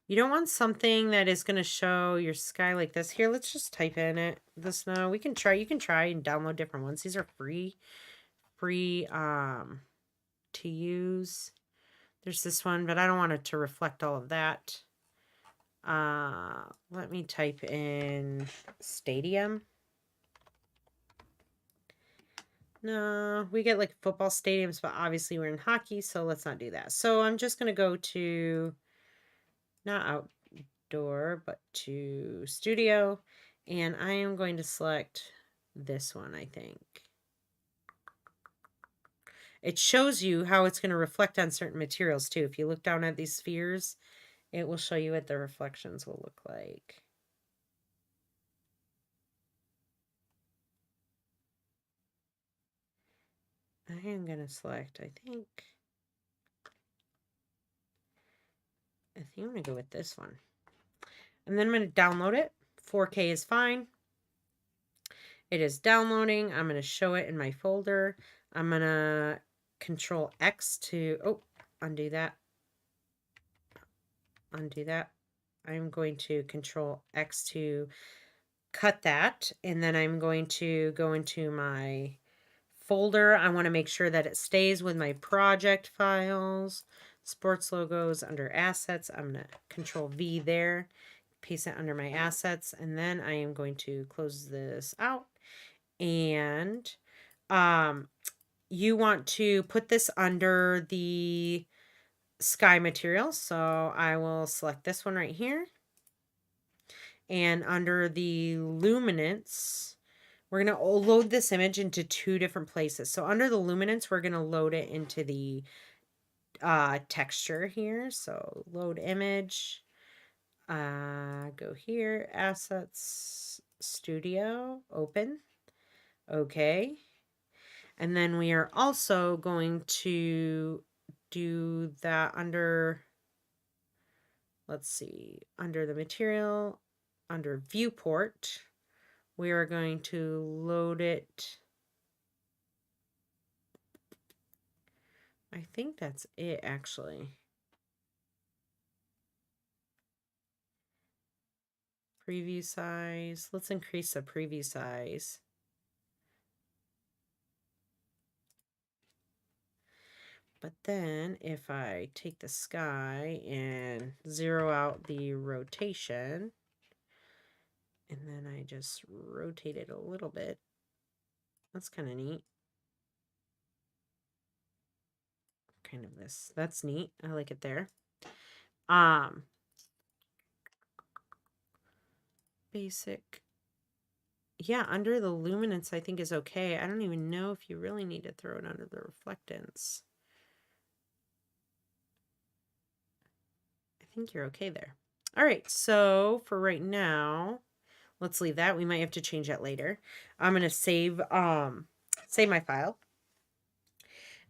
You don't want something that is going to show your sky like this. Here, let's just type in it, the snow. You can try and download different ones. These are free to use. There's this one, but I don't want it to reflect all of that. Let me type in stadium. No, we get like football stadiums, but obviously we're in hockey, so let's not do that. So I'm just going to go to, not outdoor, but to studio, and I am going to select this one, I think. It shows you how it's going to reflect on certain materials too. If you look down at these spheres, it will show you what the reflections will look like. I am going to select, I think I'm going to go with this one. And then I'm going to download it. 4K is fine. It is downloading. I'm going to show it in my folder. I'm going to Control X to, oh, undo that. Undo that. I'm going to Control X to cut that. And then I'm going to go into my folder. I want to make sure that it stays with my project files. Sports logos under assets. I'm going to Control V there. Paste it under my assets. And then I am going to close this out. And you want to put this under the sky material. So I will select this one right here. And under the luminance, we're going to load this image into 2 different places. So under the luminance, we're going to load it into the texture here. So load image, go here, assets, studio, open. Okay. And then we are also going to do that under, let's see, under the material, under viewport, we are going to load it. I think that's it actually. Preview size. Let's increase the preview size. But then if I take the sky and zero out the rotation, and then I just rotate it a little bit, that's kind of neat. Kind of this. That's neat. I like it there. Basic. Yeah, under the luminance I think is okay. I don't even know if you really need to throw it under the reflectance. I think you're okay there. All right, so for right now, let's leave that. We might have to change that later. I'm going to save my file.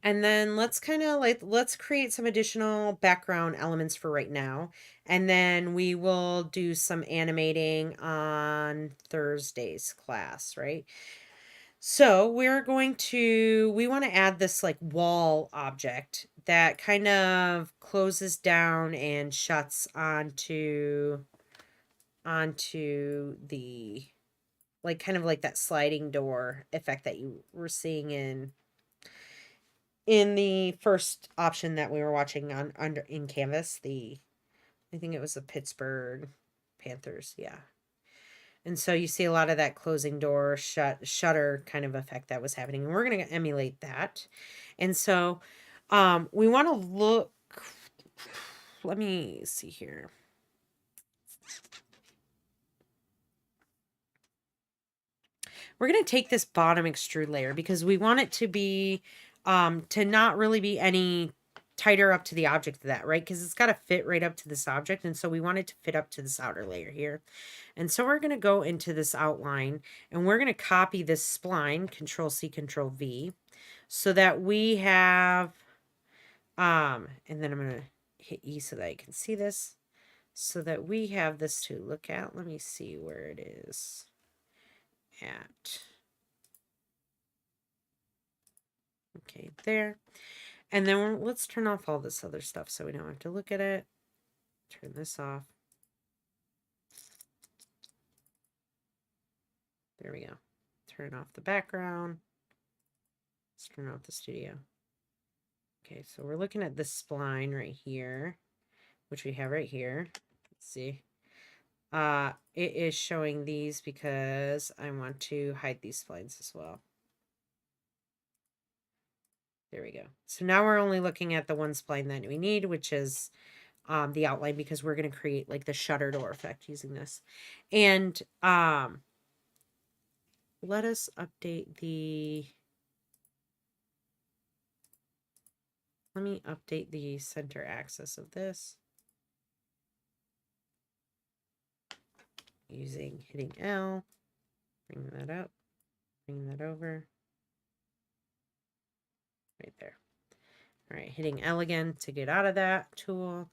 And then let's let's create some additional background elements for right now. And then we will do some animating on Thursday's class, right? So we want to add this like wall object that kind of closes down and shuts onto the, like kind of like that sliding door effect that you were seeing in the first option that we were watching on in Canvas. I think it was the Pittsburgh Panthers, yeah. And so you see a lot of that closing door shutter kind of effect that was happening. And we're going to emulate that. And so we want to look, let me see here. We're going to take this bottom extrude layer because we want it to be, to not really be any tighter up to the object of that, right? Because it's got to fit right up to this object. And so we want it to fit up to this outer layer here. And so we're going to go into this outline and we're going to copy this spline, Control C, Control V, so that we have, and then I'm going to hit E so that I can see this, so that we have this to look at. Let me see where it is at. Okay, there. And then let's turn off all this other stuff so we don't have to look at it. Turn this off. There we go. Turn off the background. Let's turn off the studio. Okay, so we're looking at this spline right here, which we have right here. Let's see. It is showing these because I want to hide these splines as well. There we go. So now we're only looking at the one spline that we need, which is the outline, because we're going to create like the shutter door effect using this. And let us update the, let me update the center axis of this using hitting L, bring that up, bring that over. All right, hitting L again to get out of that tool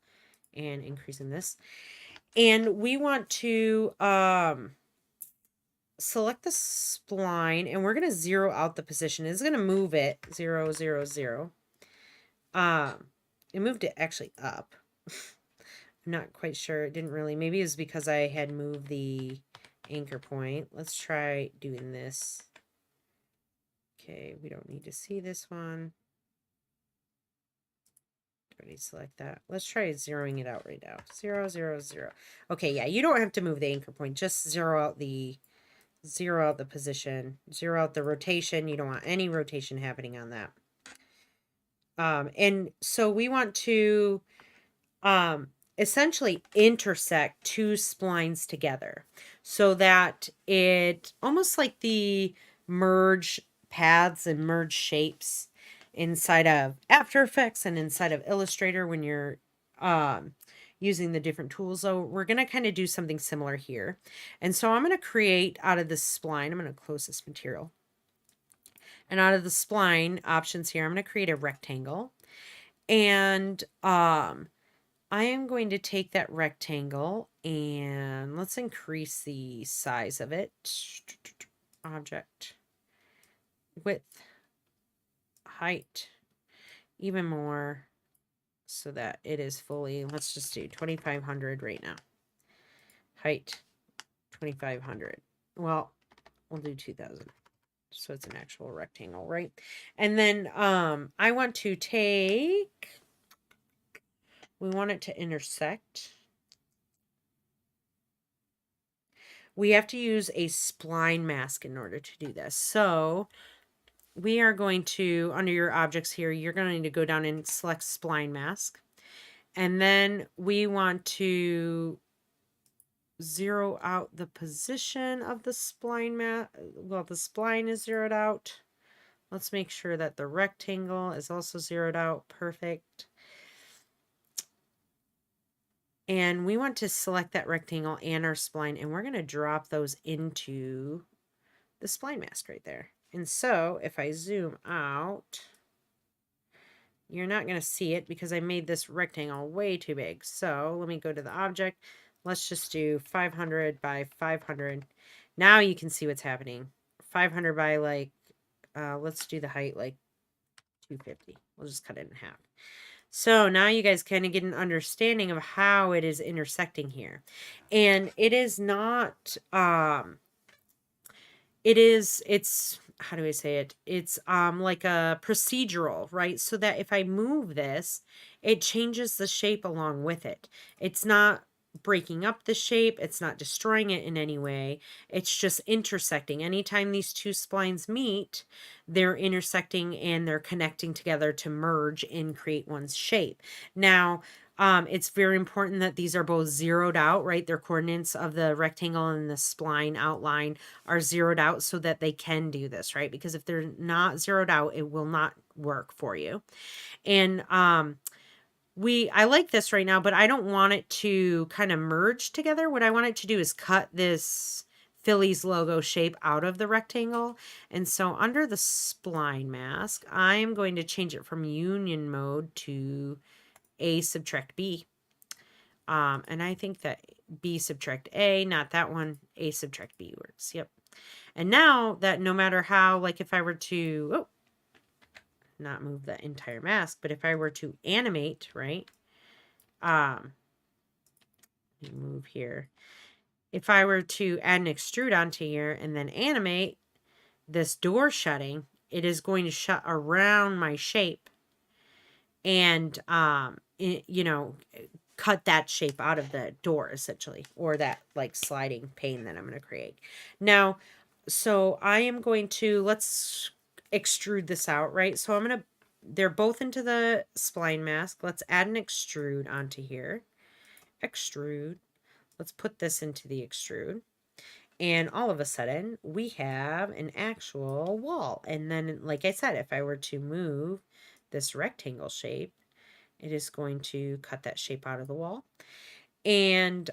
and increasing this. And we want to select the spline, and we're going to zero out the position. It's going to move it 0, 0, 0. It moved it actually up. I'm not quite sure. It didn't really. Maybe it was because I had moved the anchor point. Let's try doing this. Okay, we don't need to see this one. Already select that. Let's try zeroing it out right now. 0, 0, 0. Okay, yeah, you don't have to move the anchor point. Just zero out the position. Zero out the rotation. You don't want any rotation happening on that. And so we want to essentially intersect two splines together so that it almost like the merge paths and merge shapes inside of After Effects and inside of Illustrator when you're using the different tools. So we're going to kind of do something similar here. And so I'm going to create out of this spline, I'm going to close this material. And out of the spline options here, I'm going to create a rectangle. And I am going to take that rectangle and let's increase the size of it. Object, width, height, even more so that it is fully, let's just do 2500 right now. Height, 2500. Well, we'll do 2000. So it's an actual rectangle, right? And then I want to take, we want it to intersect. We have to use a spline mask in order to do this. So we are going to, under your objects here, you're going to need to go down and select spline mask. And then we want to zero out the position of the spline mask. Well, the spline is zeroed out. Let's make sure that the rectangle is also zeroed out. Perfect. And we want to select that rectangle and our spline, and we're going to drop those into the spline mask right there. And so if I zoom out, you're not going to see it because I made this rectangle way too big. So let me go to the object. Let's just do 500 by 500. Now you can see what's happening. 500 by like, let's do the height like 250. We'll just cut it in half. So now you guys kind of get an understanding of how it is intersecting here. And it is not, it's, how do I say it? It's like a procedural, right? So that if I move this, it changes the shape along with it. It's not breaking up the shape. It's not destroying it in any way. It's just intersecting. Anytime these two splines meet, they're intersecting and they're connecting together to merge and create one's shape. Now, it's very important that these are both zeroed out, right? Their coordinates of the rectangle and the spline outline are zeroed out so that they can do this, right? Because if they're not zeroed out, it will not work for you. And I like this right now, but I don't want it to kind of merge together. What I want it to do is cut this Phillies logo shape out of the rectangle. And so under the spline mask, I'm going to change it from union mode to A subtract B. And I think that B subtract A, not that one, A subtract B works. Yep. And now that no matter how, like if I were to, not move the entire mask, but if I were to animate, right? Move here. If I were to add an extrude onto here and then animate this door shutting, it is going to shut around my shape and, you know, cut that shape out of the door essentially, or that like sliding pane that I'm going to create. Now, so I am going to, let's extrude this out, right? So I'm going to, they're both into the spline mask. Let's add an extrude onto here. Extrude. Let's put this into the extrude. And all of a sudden, we have an actual wall. And then, like I said, if I were to move this rectangle shape, it is going to cut that shape out of the wall. And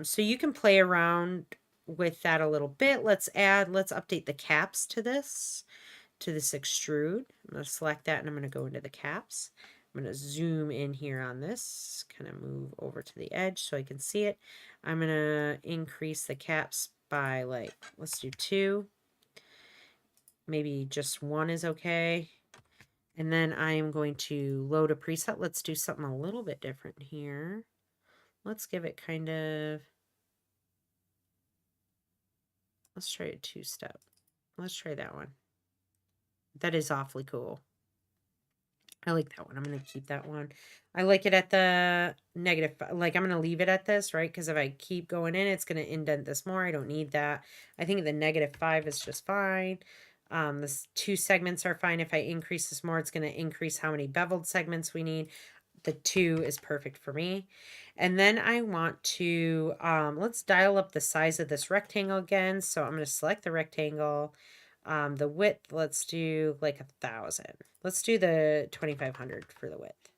so you can play around with that a little bit. Let's update the caps to this extrude. I'm going to select that and I'm going to go into the caps. I'm going to zoom in here on this, kind of move over to the edge so I can see it. I'm going to increase the caps by like, let's do 2. Maybe just 1 is okay. And then I am going to load a preset. Let's do something a little bit different here. Let's give it kind of, let's try a 2-step. Let's try that one. That is awfully cool. I like that one. I'm going to keep that one. I like it at the negative. Like, I'm going to leave it at this, right? Because if I keep going in, it's going to indent this more. I don't need that. I think the -5 is just fine. This 2 segments are fine. If I increase this more, it's going to increase how many beveled segments we need. The 2 is perfect for me. And then I want to, let's dial up the size of this rectangle again. So I'm going to select the rectangle. The width, let's do like 1,000. Let's do the 2,500 for the width.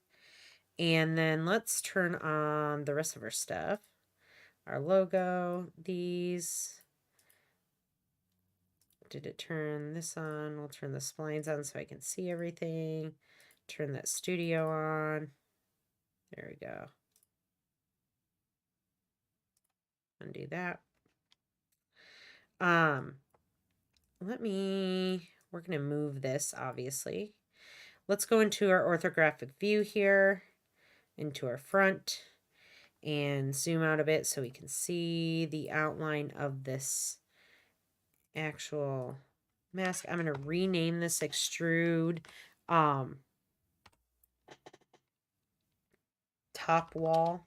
And then let's turn on the rest of our stuff. Our logo, these. Did it turn this on? We'll turn the splines on so I can see everything. Turn that studio on. There we go. Undo that. We're going to move this, obviously. Let's go into our orthographic view here, into our front, and zoom out a bit so we can see the outline of this actual mask. I'm going to rename this extrude top wall.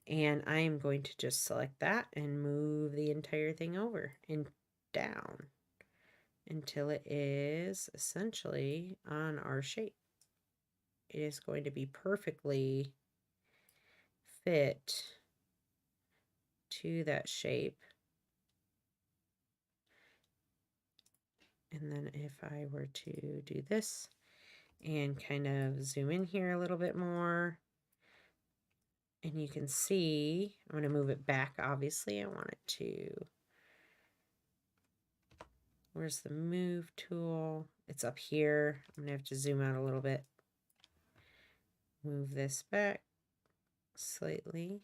And I am going to just select that and move the entire thing over and down until it is essentially on our shape. It is going to be perfectly fit to that shape. And then if I were to do this and kind of zoom in here a little bit more, and you can see, I'm going to move it back, obviously. I want it to, where's the move tool? It's up here. I'm going to have to zoom out a little bit. Move this back slightly.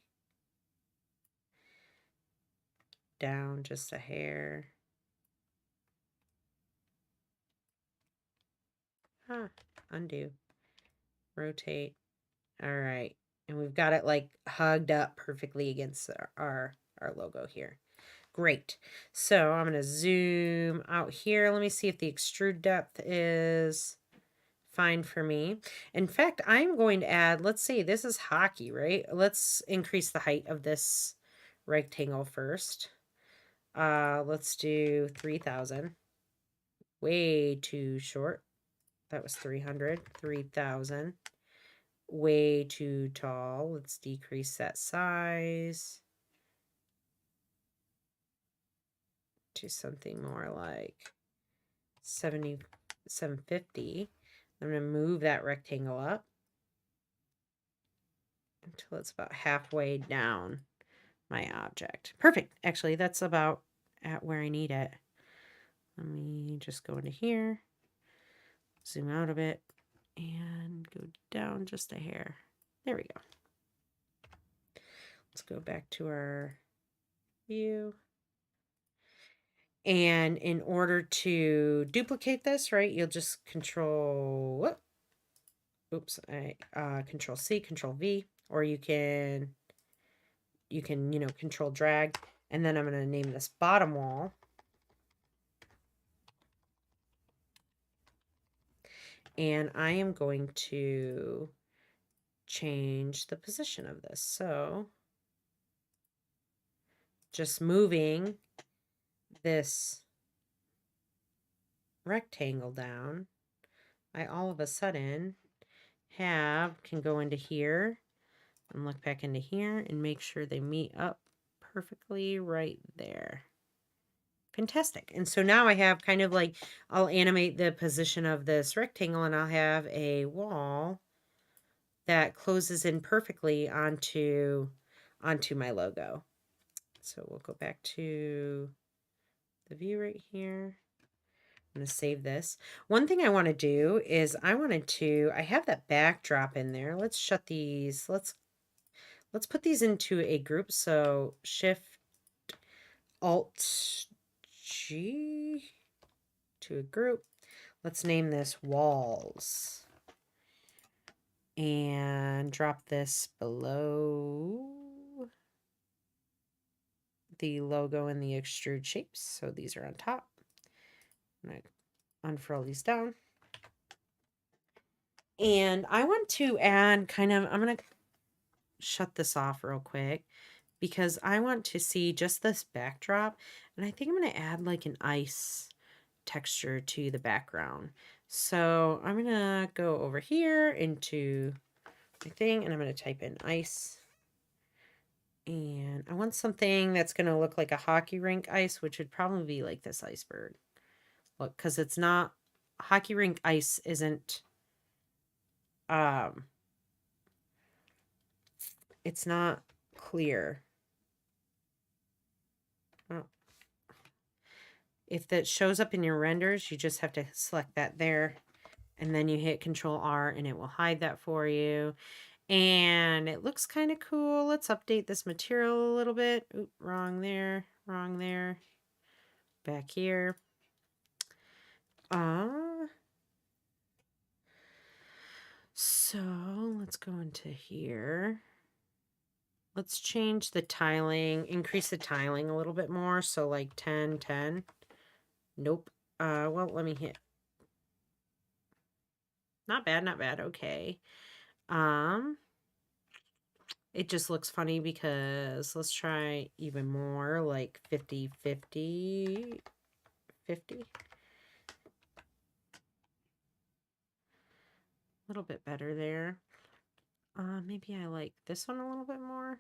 Down just a hair. Undo. Rotate. All right. And we've got it like hugged up perfectly against our logo here. Great. So I'm going to zoom out here. Let me see if the extrude depth is fine for me. In fact, I'm going to add, let's see, this is hockey, right? Let's increase the height of this rectangle first. Let's do 3,000. Way too short. That was 300. 3,000. Way too tall. Let's decrease that size to something more like 750. I'm going to move that rectangle up until it's about halfway down my object. Perfect. Actually, that's about at where I need it. Let me just go into here, zoom out a bit, and go down just a hair. There we go. Let's go back to our view. And in order to duplicate this, right, you'll just control C, control V, or you can control drag. And then I'm going to name this bottom wall. And I am going to change the position of this. So just moving this rectangle down, I all of a sudden can go into here and look back into here and make sure they meet up perfectly right there. Fantastic. And so now I have kind of like, I'll animate the position of this rectangle and I'll have a wall that closes in perfectly onto my logo. So we'll go back to the view right here. I'm going to save this. One thing I want to do is I have that backdrop in there. Let's shut these. Let's put these into a group. So Shift Alt G to a group. Let's name this walls. And drop this below the logo and the extrude shapes. So these are on top. I'm going to unfurl these down. And I want to add I'm going to shut this off real quick because I want to see just this backdrop. And I think I'm going to add like an ice texture to the background. So I'm going to go over here into my thing and I'm going to type in ice. And I want something that's going to look like a hockey rink ice, which would probably be like this iceberg. Look, because it's not, hockey rink ice isn't, it's not clear. Oh. If that shows up in your renders, you just have to select that there. And then you hit Control R and it will hide that for you. And it looks kind of cool. Let's update this material a little bit. Oop, wrong there, wrong there. Back here. So let's go into here. Let's change the tiling, increase the tiling a little bit more. So like 10, 10. Nope. Well, let me hit. Not bad, not bad. Okay. It just looks funny because let's try even more, like 50, 50, 50. A little bit better there. Maybe I like this one a little bit more.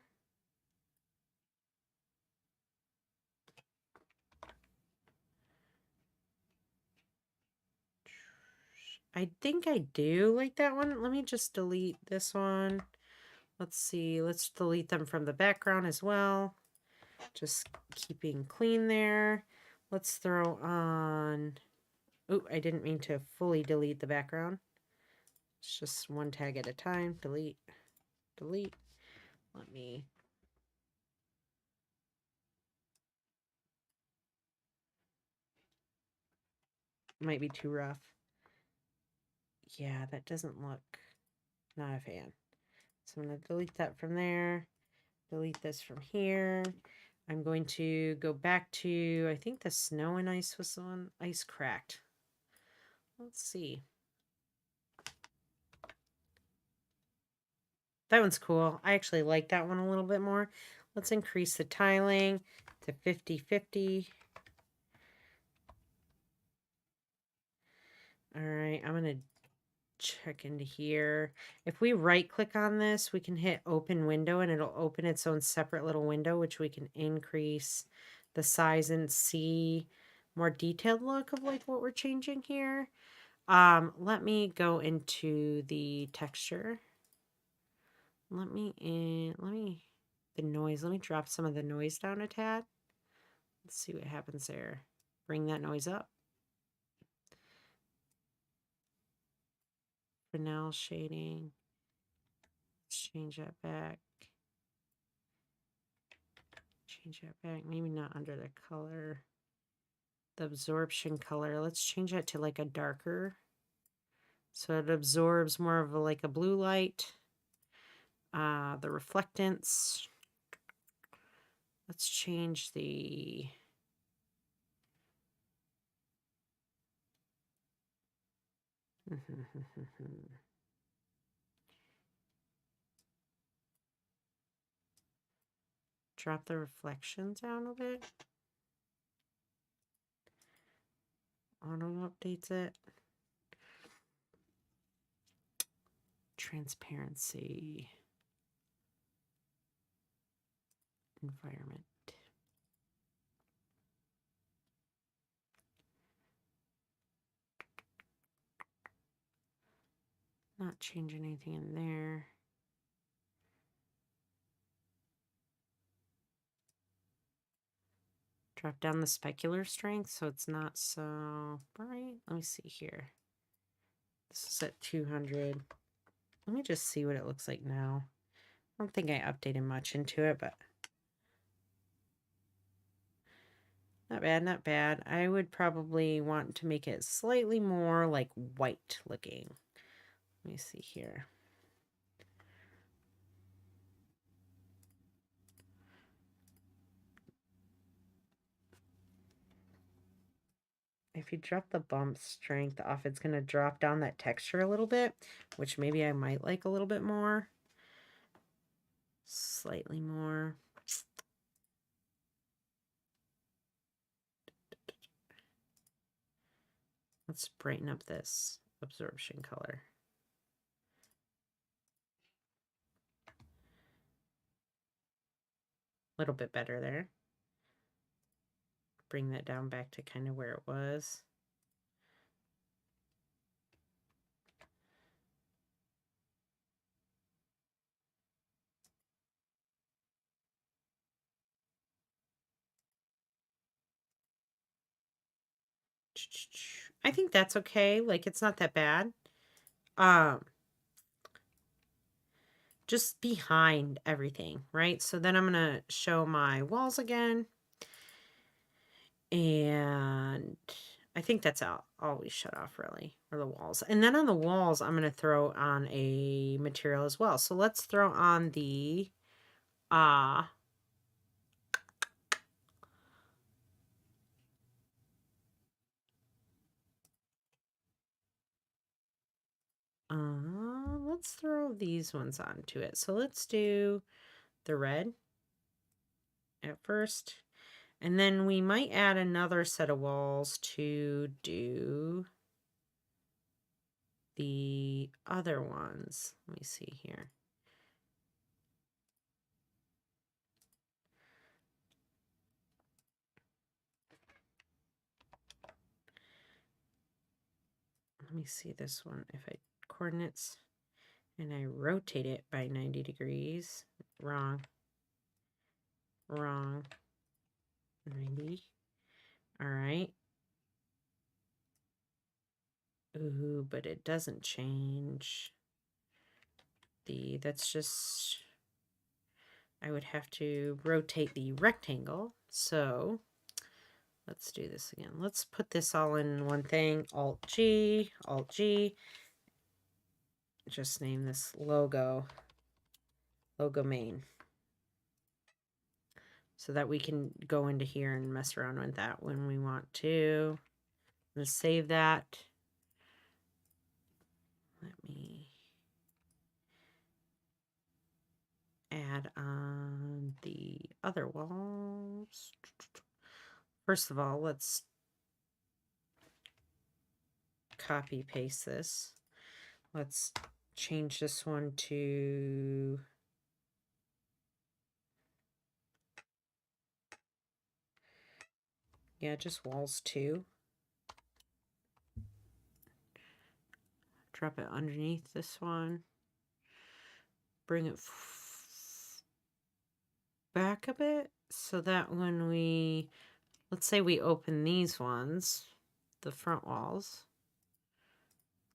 I think I do like that one. Let me just delete this one. Let's see. Let's delete them from the background as well. Just keeping clean there. Let's throw on... Oh, I didn't mean to fully delete the background. It's just one tag at a time. Delete. Delete. Let me... Might be too rough. Yeah, that doesn't look... Not a fan. So I'm going to delete that from there. Delete this from here. I'm going to go back to, I think the snow and ice was the one. Ice cracked. Let's see. That one's cool. I actually like that one a little bit more. Let's increase the tiling to 50-50. All right, I'm going to check into here. If we right click on this, we can hit open window and it'll open its own separate little window, which we can increase the size and see more detailed look of like what we're changing here. Let me go into the texture. The noise. Let me drop some of the noise down a tad. Let's see what happens there. Bring that noise up. Fresnel shading. Let's change that back. Change that back. Maybe not under the color. The absorption color. Let's change that to like a darker. So it absorbs more of like a blue light. The reflectance. Let's change the... Drop the reflections down a bit. Auto updates it. Transparency. Environment. Not change anything in there. Drop down the specular strength so it's not so bright. Let me see here. This is at 200. Let me just see what it looks like now. I don't think I updated much into it, but not bad, not bad. I would probably want to make it slightly more like white looking. Let me see here. If you drop the bump strength off, it's going to drop down that texture a little bit, which maybe I might like a little bit more. Slightly more. Let's brighten up this absorption color. A little bit better there. Bring that down back to kind of where it was. I think that's okay. Like, it's not that bad. Just behind everything, right? So then I'm going to show my walls again. And I think that's all we shut off, really, or the walls. And then on the walls, I'm going to throw on a material as well. So let's throw on the let's throw these ones onto it. So let's do the red at first. And then we might add another set of walls to do the other ones. Let me see here. Let me see this one. If I coordinates and I rotate it by 90 degrees, wrong, 90. All right. Ooh, but it doesn't change that's just, I would have to rotate the rectangle. So let's do this again. Let's put this all in one thing. Alt G. Just name this logo main. So that we can go into here and mess around with that when we want to. Let's save that. Let me add on the other walls. First of all, let's copy paste this. Let's change this one to just walls 2. Drop it underneath this one. Bring it back a bit so that when we, let's say we open these ones, the front walls,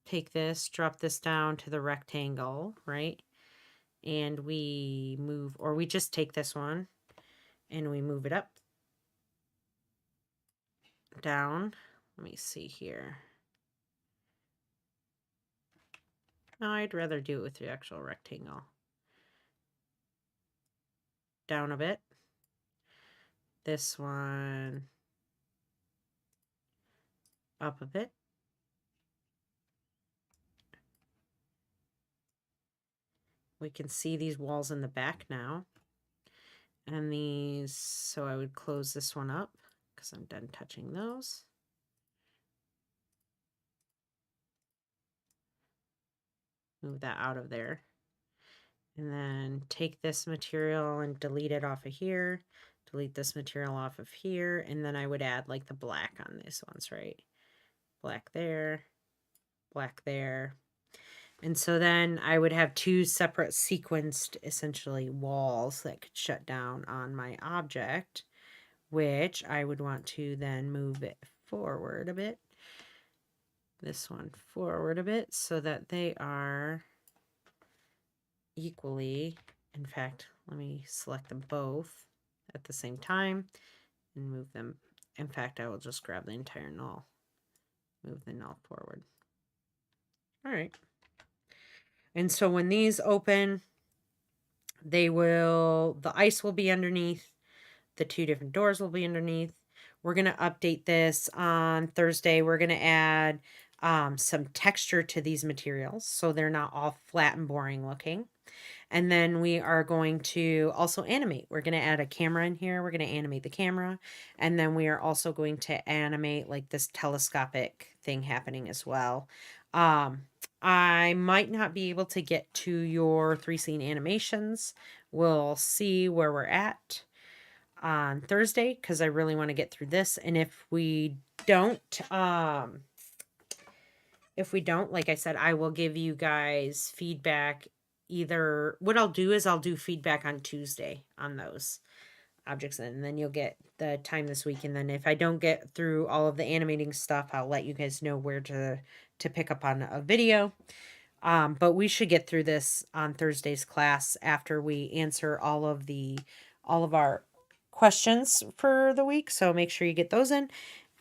take this, drop this down to the rectangle, right? And we move, or we just take this one and we move it up, down. Let me see here. No, I'd rather do it with the actual rectangle. Down a bit. This one up a bit. We can see these walls in the back now. And these, so I would close this one up because I'm done touching those. Move that out of there. And then take this material and delete it off of here. Delete this material off of here. And then I would add like the black on these ones, right? Black there, black there. And so then I would have 2 separate sequenced, essentially, walls that could shut down on my object which I would want to then move it forward a bit. This one forward a bit so that they are equally, in fact, let me select them both at the same time and move them. In fact, I will just grab the entire null, move the null forward. All right. And so when these open, the ice will be underneath, the two different doors will be underneath. We're going to update this on Thursday. We're going to add some texture to these materials so they're not all flat and boring looking. And then we are going to also animate. We're going to add a camera in here. We're going to animate the camera. And then we are also going to animate like this telescopic thing happening as well. I might not be able to get to your 3-scene animations. We'll see where we're at on Thursday because I really want to get through this. And if we don't, like I said, I will give you guys feedback. Either what I'll do is I'll do feedback on Tuesday on those objects, and then you'll get the time this week. And then if I don't get through all of the animating stuff, I'll let you guys know where to pick up on a video. But we should get through this on Thursday's class after we answer all of our questions for the week. So make sure you get those in,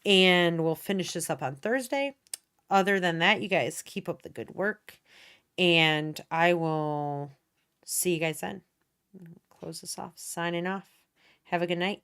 and we'll finish this up on Thursday. Other than that, you guys keep up the good work, and I will see you guys then. Close this off. Signing off. Have a good night.